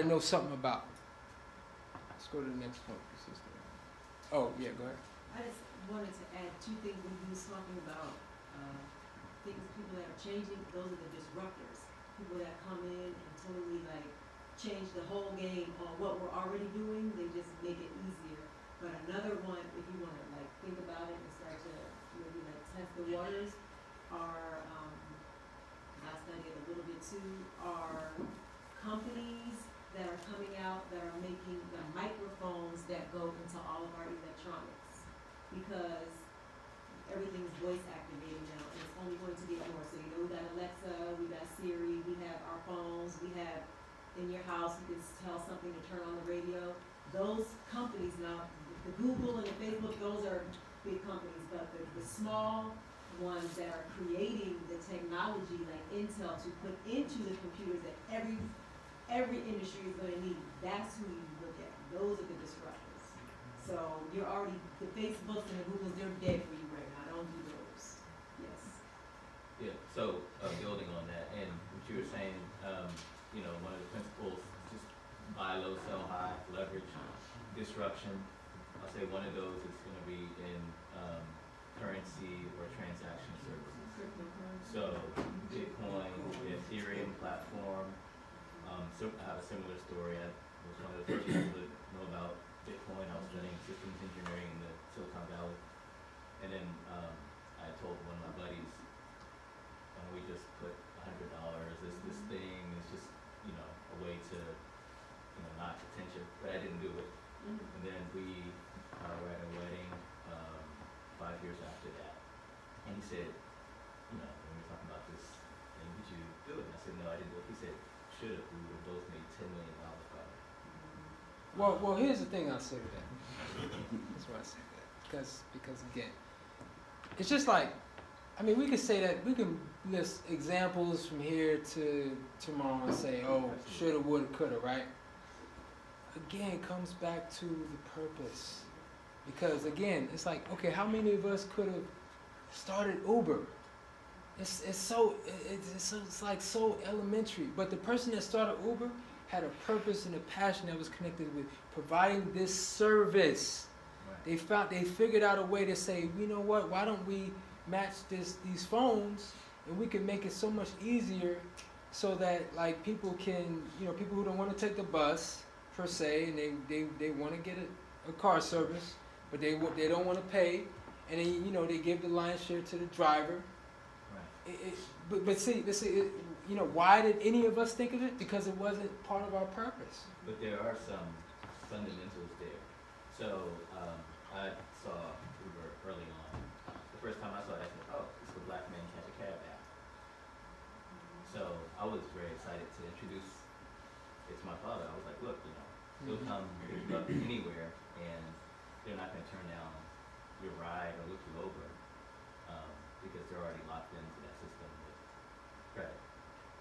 know something about. Let's go to the next one. Oh, yeah, go ahead. I just wanted to add 2 things when you was talking about things, people that are changing. Those are the disruptors. People that come in and totally like change the whole game on what we're already doing. They just make it easier. But another one, if you want to like think about it and start to maybe like test the waters, are I studied a little bit too. Are companies that are coming out that are making the microphones that go into all of our electronics, because everything's voice activated now and it's only going to get more. So you know, we got Alexa, we got Siri, we have our phones, we have in your house you can tell something to turn on the radio. Those companies now, the Google and the Facebook, those are big companies, but the small ones that are creating the technology like Intel to put into the computers that every industry is going to need, that's who you look at. Those are the disruptors. So you're already, the Facebooks and the Googles, they're dead for you right now. Don't do those. Yes. Yeah, so building on that, and what you were saying, you know, one of the principles is just buy low, sell high, leverage, disruption. I'll say one of those is going to be in currency or transaction services. So Bitcoin, the Ethereum platform. So I have a similar story. I was one of the first people to know about Bitcoin. I was studying systems engineering in the Silicon Valley. And then I told one of my buddies, why don't we just put $100, this thing is just, you know, a way to, you know, notch attention. But I didn't do it. And then we were at a wedding 5 years after that. And he said, you know, when we were talking about this, and did you do it? And I said, no, I didn't do it. He said, should have. We would have both made $10 million probably. Well, here's the thing I'll say to that. That's why I say that. Because again, it's just like, I mean, we could say that, we can list examples from here to tomorrow and say, oh, shoulda, woulda, coulda, right? Again, it comes back to the purpose. Because again, it's like, okay, how many of us could have started Uber? It's like so elementary. But the person that started Uber had a purpose and a passion that was connected with providing this service. Right. They figured out a way to say, you know what, why don't we match these phones and we can make it so much easier so that like people can, you know, people who don't want to take the bus per se and they want to get a car service, but they don't want to pay, and then they give the lion's share to the driver. Right. But see, why did any of us think of it? Because it wasn't part of our purpose. But there are some fundamentals there. So I saw Uber early on. The first time I saw it, I said, "Oh, it's the Black Man Catch a Cab app." So I was very excited to introduce it to my father. I was like, "Look, they'll come pick you up anywhere, and they're not going to turn down your ride or look you over because they're already locked into that system with credit."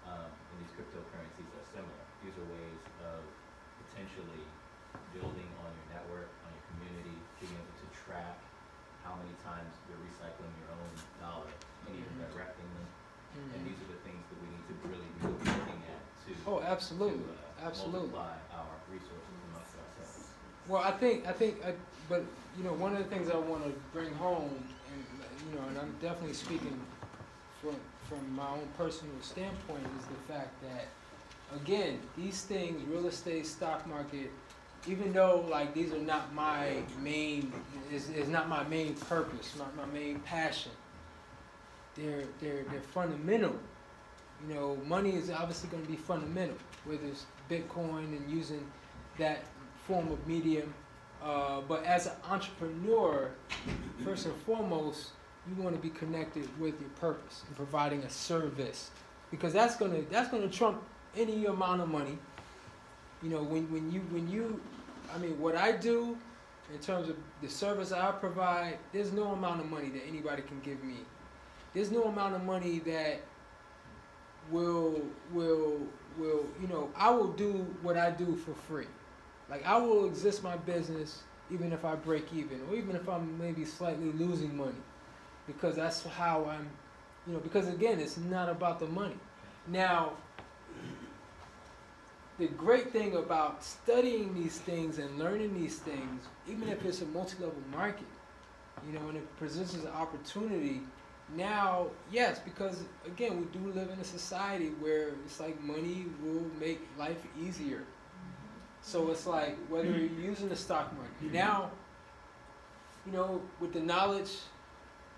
And these cryptocurrencies are similar. These are ways of potentially building on your network, on your community, being able to track how many times you're recycling your own dollar and even directing them. And these are the things that we need to really be looking at to, Absolutely. multiply our resources amongst ourselves. Well, but one of the things I want to bring home, and I'm definitely speaking from my own personal standpoint, is the fact that, again, these things, real estate, stock market, even though like these are not my main, is not my main purpose, not my main passion, they're fundamental. Money is obviously going to be fundamental, whether it's Bitcoin and using that form of medium. But as an entrepreneur, first and foremost, you want to be connected with your purpose and providing a service, because that's gonna trump any amount of money. What I do in terms of the service I provide, there's no amount of money that anybody can give me. There's no amount of money that will I will do what I do for free. Like, I will exist my business even if I break even, or even if I'm maybe slightly losing money, because that's how I'm, because again, it's not about the money. Now, the great thing about studying these things and learning these things, even if it's a multi-level market, and it presents as an opportunity, now, yes, because again, we do live in a society where it's like money will make life easier. So it's like, whether you're using the stock market now, with the knowledge,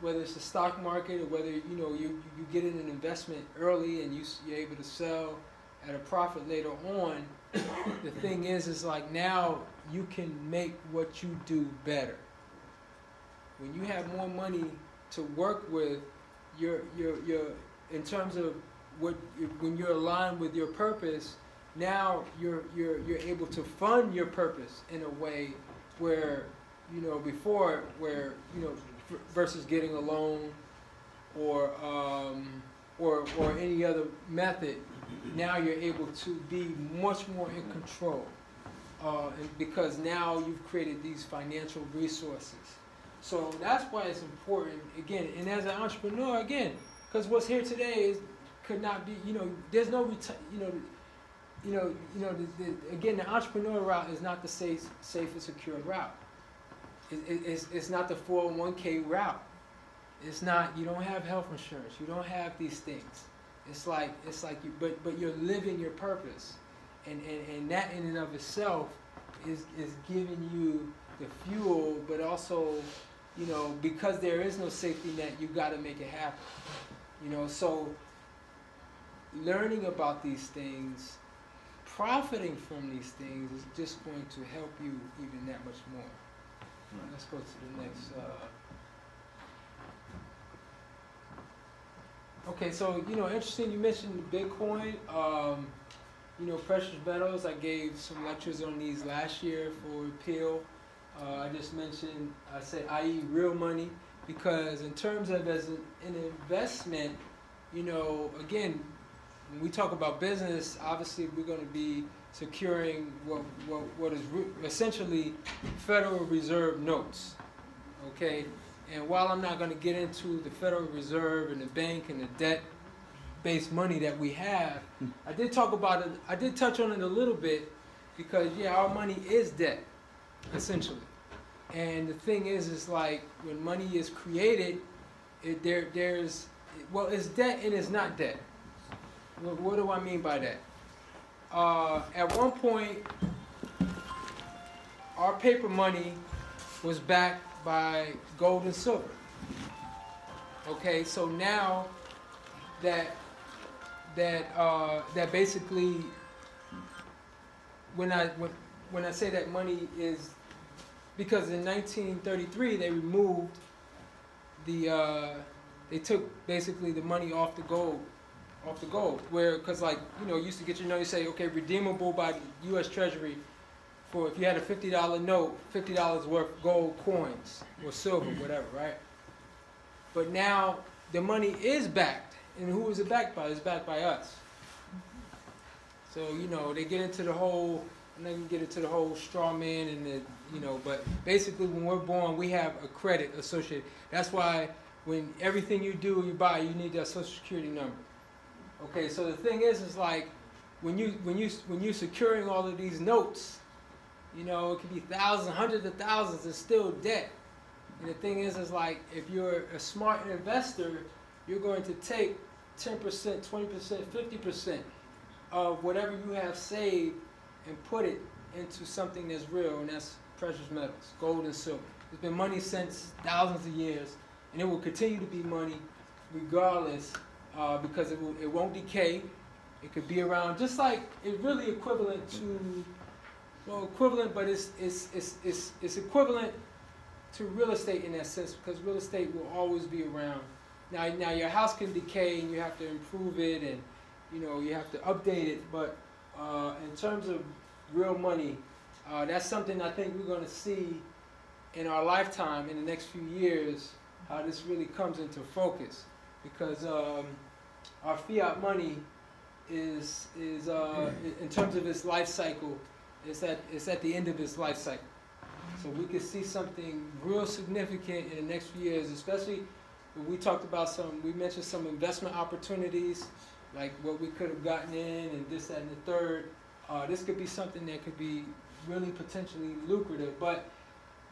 whether it's the stock market or whether you get in an investment early and you're able to sell at a profit later on, the thing is like, now you can make what you do better. When you have more money to work with, you're in terms of when you're aligned with your purpose, now you're able to fund your purpose in a way where before, where versus getting a loan or any other method, now you're able to be much more in control, because now you've created these financial resources. So that's why it's important, again, and as an entrepreneur, again, because what's here today could not be, there's no, again, the entrepreneur route is not the safe and secure route. It's not the 401k route. It's not, you don't have health insurance. You don't have these things. It's like but you're living your purpose, and that in and of itself is giving you the fuel, but also, because there is no safety net, you got to make it happen. So learning about these things, profiting from these things, is just going to help you even that much more. Let's go to the next. Okay, so interesting. You mentioned Bitcoin. Precious metals. I gave some lectures on these last year for Peel. I just mentioned. I said, i.e., real money, because in terms of as an investment, again, when we talk about business, obviously we're going to be securing what is essentially Federal Reserve notes, okay? And while I'm not going to get into the Federal Reserve and the bank and the debt-based money that we have, I did talk about it. I did touch on it a little bit, because our money is debt, essentially. And the thing is like, when money is created, there's it's debt and it's not debt. What do I mean by that? At one point, our paper money was backed by gold and silver. Okay, so now that basically when I say that money is, because in 1933 they removed they took basically the money off the gold, where, because like, you know, you used to get your note, you say, okay, redeemable by the U.S. Treasury for, if you had a $50 note, $50 worth gold coins or silver, whatever, right? But now the money is backed, and who is it backed by? It's backed by us. So, you know, they get into the whole, and they can get into the whole straw man and the, you know, but basically when we're born, we have a credit associated. That's why when everything you do, you buy, you need that Social Security number. Okay, so the thing is like when you're securing all of these notes, you know, it could be thousands, hundreds of thousands, it's still debt. And the thing is like, if you're a smart investor, you're going to take 10%, 20%, 50% of whatever you have saved and put it into something that's real, and that's precious metals, gold and silver. It's been money since thousands of years, and it will continue to be money regardless, because it won't decay. It could be around, just like it's really equivalent to, well, equivalent, but it's equivalent to real estate in that sense, because real estate will always be around. Now your house can decay, and you have to improve it, and you know, you have to update it. But in terms of real money, that's something I think we're going to see in our lifetime, in the next few years, how this really comes into focus. Because our fiat money is in terms of its life cycle, it's at the end of its life cycle. So we could see something real significant in the next few years, especially when we talked about we mentioned some investment opportunities, like what we could have gotten in and this, that, and the third. This could be something that could be really potentially lucrative, but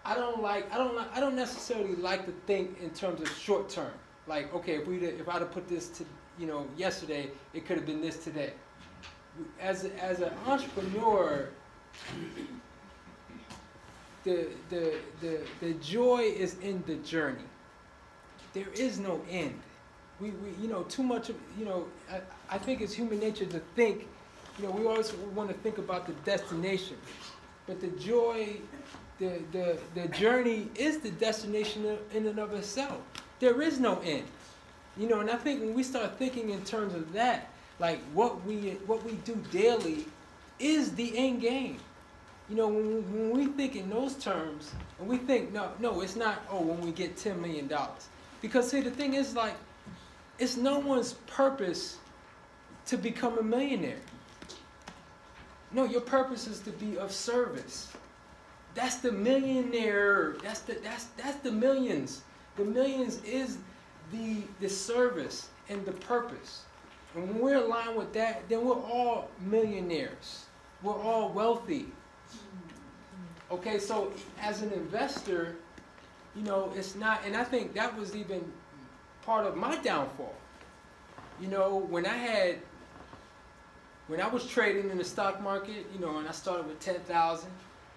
I don't necessarily like to think in terms of short term. Like, okay, if I'd have put this to, you know, yesterday, it could have been this today. As an entrepreneur, the joy is in the journey. There is no end. We you know, too much of, you know, I think it's human nature to think, you know, we always want to think about the destination, but the joy, the journey is the destination in and of itself. There is no end, you know. And I think when we start thinking in terms of that, like what we do daily is the end game. You know, when we think in those terms, and we think, no, it's not, oh, when we get $10 million. Because see, the thing is, like, it's no one's purpose to become a millionaire. No, your purpose is to be of service. That's the millionaire. That's the millions. The millions is the service and the purpose. And when we're aligned with that, then we're all millionaires. We're all wealthy. Okay, so as an investor, you know, it's not, and I think that was even part of my downfall. You know, when I was trading in the stock market, you know, and I started with 10,000,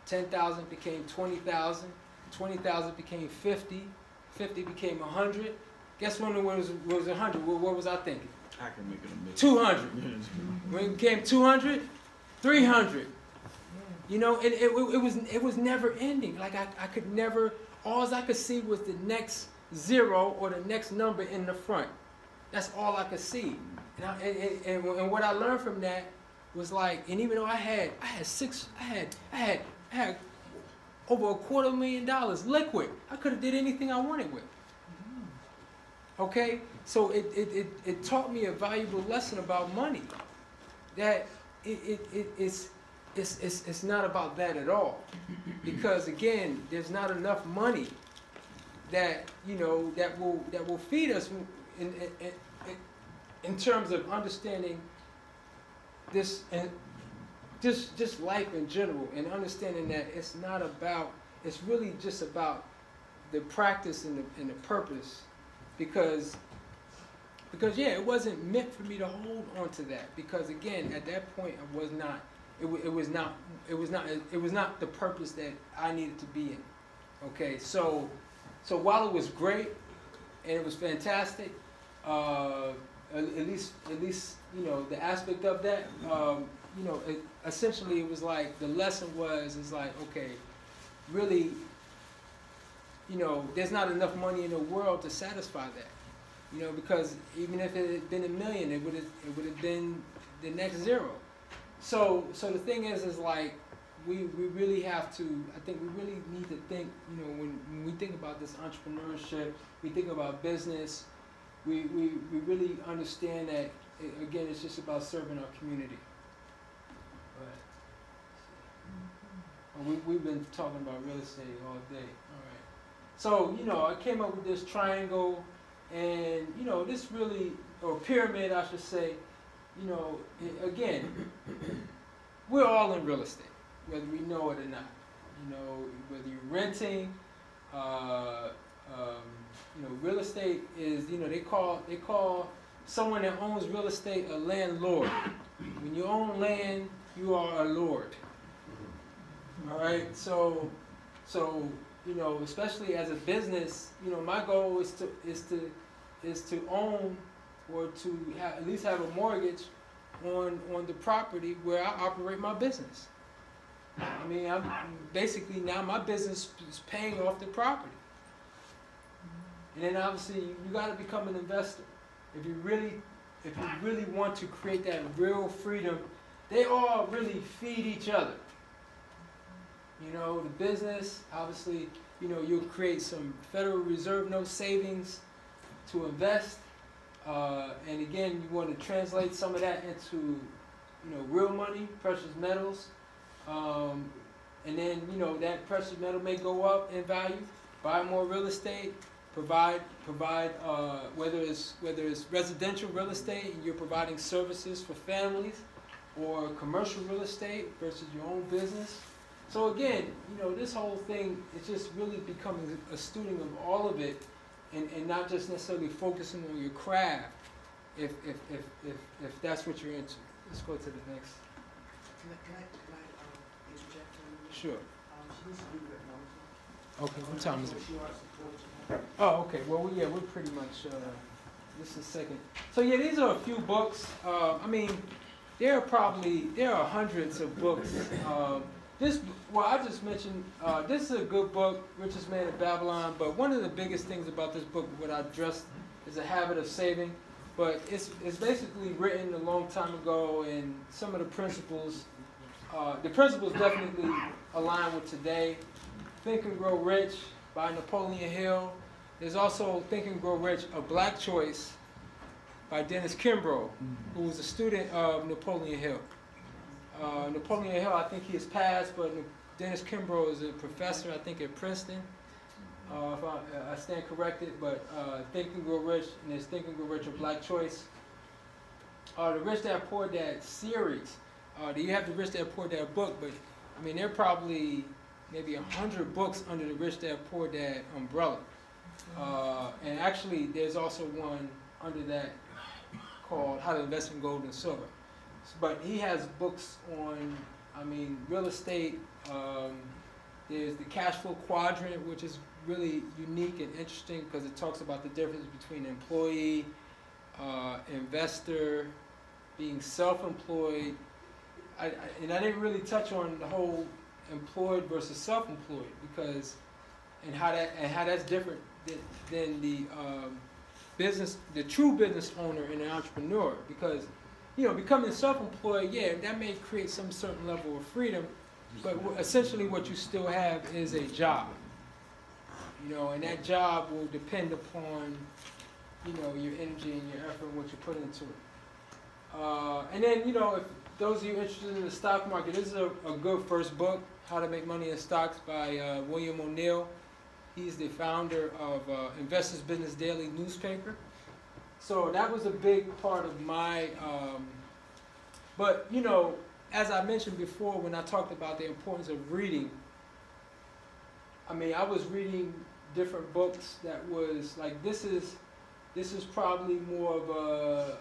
10,000 became 20,000, 20,000 became 50, 50 became 100. Guess when it was 100? What was I thinking? I can make it a million. 200. When it became 200, 300. You know, and it was never ending. Like I could never. All I could see was the next zero or the next number in the front. That's all I could see. And what I learned from that was like, and even though I had over $250,000 liquid, I could have did anything I wanted with. Okay, so it taught me a valuable lesson about money. That it's not about that at all, because again, there's not enough money that, you know, that will feed us in terms of understanding this and just life in general, and understanding that it's not about, it's really just about the practice and the purpose, because yeah, it wasn't meant for me to hold on to that, because again, at that point I was not. It was not the purpose that I needed to be in. Okay, so while it was great and it was fantastic, at least you know the aspect of that, you know, essentially it was like the lesson is like, okay, really, you know, there's not enough money in the world to satisfy that. You know, because even if it had been $1 million, it would have been the next zero. So the thing is like we really have to. I think we really need to think. You know, when we think about this entrepreneurship, we think about business. We really understand that again, it's just about serving our community. We've been talking about real estate all day. All right. So you know, I came up with this triangle. And, you know, this really, or pyramid, I should say, you know, again, we're all in real estate, whether we know it or not. You know, whether you're renting, you know, real estate is, you know, they call someone that owns real estate a landlord. When you own land, you are a lord. All right, so you know, especially as a business, you know, my goal is to own or to at least have a mortgage on the property where I operate my business. I mean, I'm basically now my business is paying off the property. And then obviously you got to become an investor. If you really want to create that real freedom, they all really feed each other. You know, the business, obviously, you know, you'll create some Federal Reserve note savings to invest. And again, you want to translate some of that into, you know, real money, precious metals. And then, you know, that precious metal may go up in value, buy more real estate, provide whether it's residential real estate and you're providing services for families, or commercial real estate versus your own business. So again, you know, this whole thing is just really becoming a student of all of it, and not just necessarily focusing on your craft, if that's what you're into. Let's go to the next. Can I interject for a minute? Sure. She needs to do that now. Okay, what time is it? She ought to support you. Oh, okay. Well, yeah, we're pretty much. This is second. So yeah, these are a few books. I mean, there are hundreds of books. I just mentioned, this is a good book, Richest Man in Babylon, but one of the biggest things about this book, what I addressed, is a habit of saving. But it's basically written a long time ago, and some of the principles definitely align with today. Think and Grow Rich by Napoleon Hill. There's also Think and Grow Rich, A Black Choice by Dennis Kimbrough, who was a student of Napoleon Hill. Napoleon Hill, I think he has passed, but Dennis Kimbrough is a professor, I think, at Princeton. If I stand corrected, but Think and Grow Rich, and there's Think and Grow Rich, A Black Choice. The Rich Dad Poor Dad series. You have the Rich Dad Poor Dad book, but I mean, there are probably maybe 100 books under the Rich Dad Poor Dad umbrella. And actually, there's also one under that called How to Invest in Gold and Silver. But he has books on, I mean, real estate. There's the Cash Flow Quadrant, which is really unique and interesting because it talks about the difference between employee, investor, being self-employed. And I didn't really touch on the whole employed versus self-employed because, and how that's different than the the true business owner and the entrepreneur, because, you know, becoming self-employed, yeah, that may create some certain level of freedom, but essentially what you still have is a job, you know, and that job will depend upon, you know, your energy and your effort and what you put into it. And then, you know, if those of you interested in the stock market, this is a good first book, How to Make Money in Stocks by William O'Neill. He's the founder of Investors Business Daily newspaper. So that was a big part of my, but you know, as I mentioned before when I talked about the importance of reading, I mean, I was reading different books that was like, this is probably more of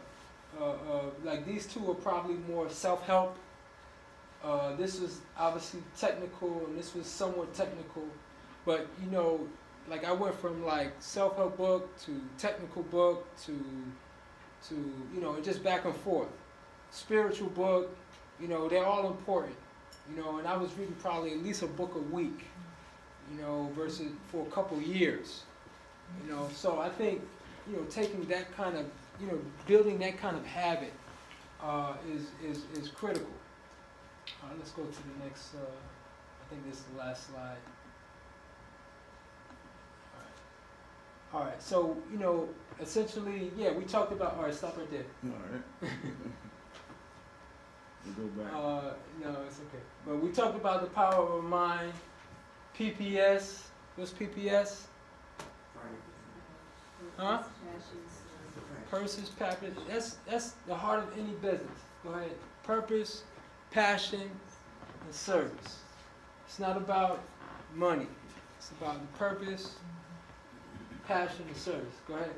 like these two are probably more self-help. This was obviously technical, and this was somewhat technical. But you know, like I went from like self-help book to technical book to you know, just back and forth. Spiritual book, you know, they're all important. You know, and I was reading probably at least a book a week, you know, versus for a couple years. You know, so I think, you know, taking that kind of, you know, building that kind of habit is critical. Let's go to the next, I think this is the last slide. All right, so, you know, essentially, yeah, we talked about, all right, stop right there. All right. We'll go back. No, it's okay. But we talked about the power of a mind, PPS. What's PPS? Huh? Purpose, passion. That's the heart of any business. Go ahead. Purpose, passion, and service. It's not about money. It's about the purpose, passion, and service. Go ahead.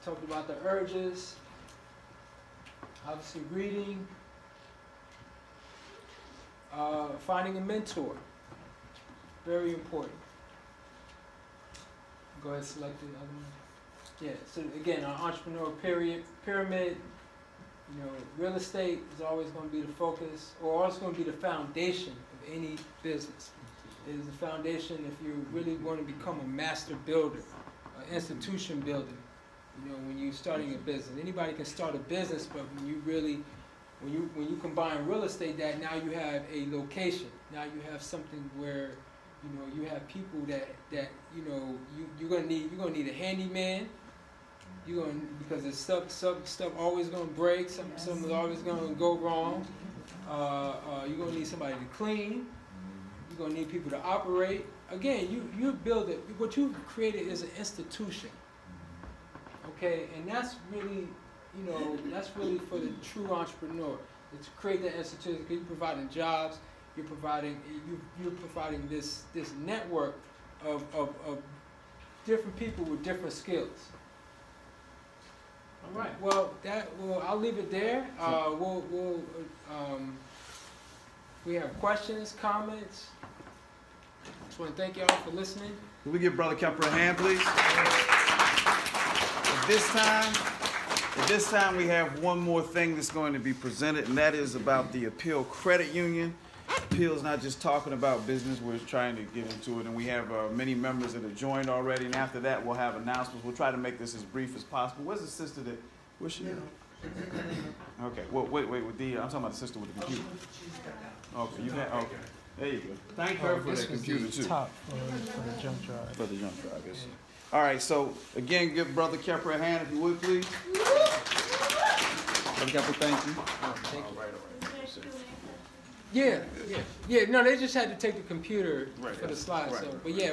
Talked about the urges. Obviously, reading. Finding a mentor. Very important. Go ahead, select the other one. Yeah, so again, our entrepreneur pyramid, you know, real estate is always going to be the focus, or always going to be the foundation of any business. It is the foundation if you really want to become a master builder, an institution builder. You know, when you're starting a business, anybody can start a business, but when you really, when you combine real estate, that now you have a location. Now you have something where, you know, you have people that you know you're gonna need a handyman. Because there's stuff always gonna break. Something's always gonna go wrong. You're gonna need somebody to clean. You're gonna need people to operate. Again, you build it. What you've created is an institution. Okay, and that's really, you know, that's really for the true entrepreneur. It's to create that institution. Because you're providing jobs. You're providing this network of different people with different skills. All right. Well, I'll leave it there. We have questions, comments. Just want to thank y'all for listening. Can we give Brother Kemper a hand, please? At this time, we have one more thing that's going to be presented, and that is about the Appeal Credit Union. Appeal is not just talking about business, we're trying to get into it, and we have many members that have joined already, and after that, we'll have announcements. We'll try to make this as brief as possible. Where's the sister that, where's she at? Okay, well, wait, with the, I'm talking about the sister with the computer. Okay, you had, okay, there you go. Thank her for that computer, too. Top for the jump drive. For the jump drive, yes. All right, so, again, give Brother Kemper a hand, if you would, please. Brother Kemper, thank you. Thank you. All right. Yeah. No, they just had to take the computer for the slides. Right. So, but yeah,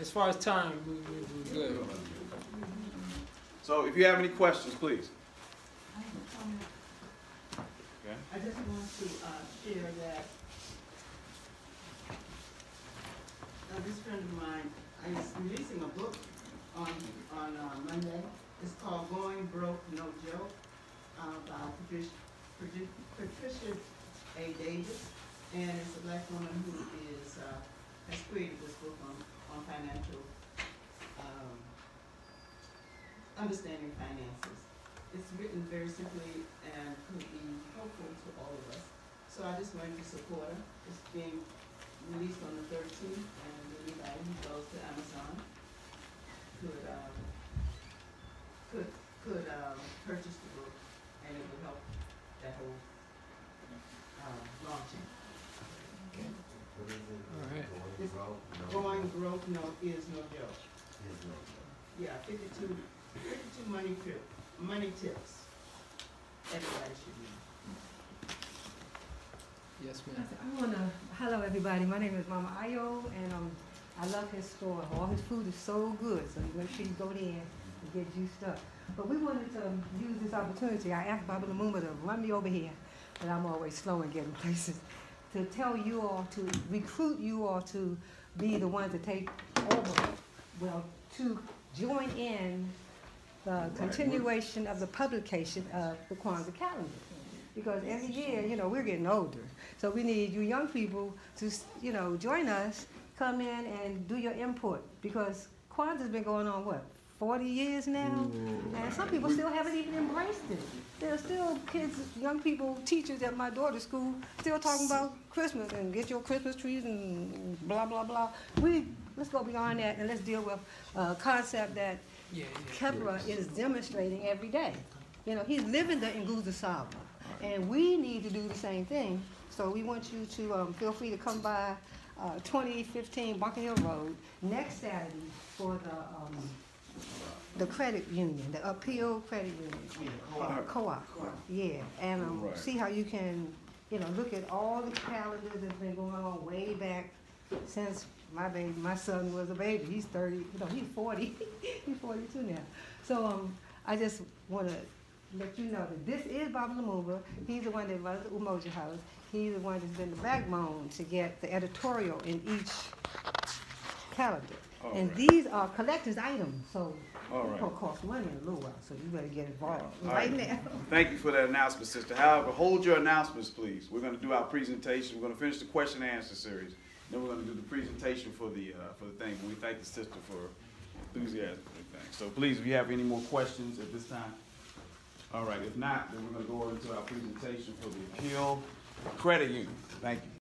as far as time, we're good. So, if you have any questions, please. I have a comment. Okay. I just want to share that this friend of mine is releasing a book on Monday. It's called Going Broke, No Joke, by Patricia A. Davis, and it's a black woman who has created this book on financial understanding finances. It's written very simply and could be helpful to all of us. So I just wanted to support her. It's being released on the 13th, and anybody who goes to Amazon could purchase the book, and it would help that whole launching. What is it? All right. Going broke? No. Going broke is no joke. Is no joke. Yeah, 52 money tips. Everybody should read. Yes, ma'am. Hello everybody, my name is Mama Ayo, and I love his store. All his food is so good, so you make sure you go there and get juiced up. But we wanted to use this opportunity. I asked Baba Lumumba to run me over here, but I'm always slow in getting places, to tell you all, to recruit you all to be the ones to take over, well, to join in the continuation of the publication of the Kwanzaa calendar. because every year, you know, we're getting older. So we need you young people to, you know, join us, come in and do your input, because Kwanzaa's been going on, what, 40 years now? And some people still haven't even embraced it. There are still kids, young people, teachers at my daughter's school still talking about Christmas and get your Christmas trees and blah, blah, blah. Let's go beyond that and let's deal with a concept that Kepra is demonstrating every day. You know, he's living the Nguza Saba. And we need to do the same thing. So we want you to feel free to come by 2015 Bunker Hill Road next Saturday for the credit union, the appeal credit union, co-op. Yeah, and Right. see how you can, you know, look at all the calendars that's been going on way back since my son was a baby. He's 30, you know, he's 40, he's 42 now. So I just want to let you know that this is Baba Lumumba. He's the one that runs the Umoja House. He's the one that's been the backbone to get the editorial in each calendar. And these are collector's items, so it's going to cost money in a little while, so you better get involved right now. Thank you for that announcement, sister. However, hold your announcements, please. We're going to do our presentation. We're going to finish the question and answer series. Then we're going to do the presentation for the thing. But we thank the sister for enthusiasm for the thing. So please, if you have any more questions at this time. All right. If not, then we're going to go over to our presentation for the appeal credit union. Thank you.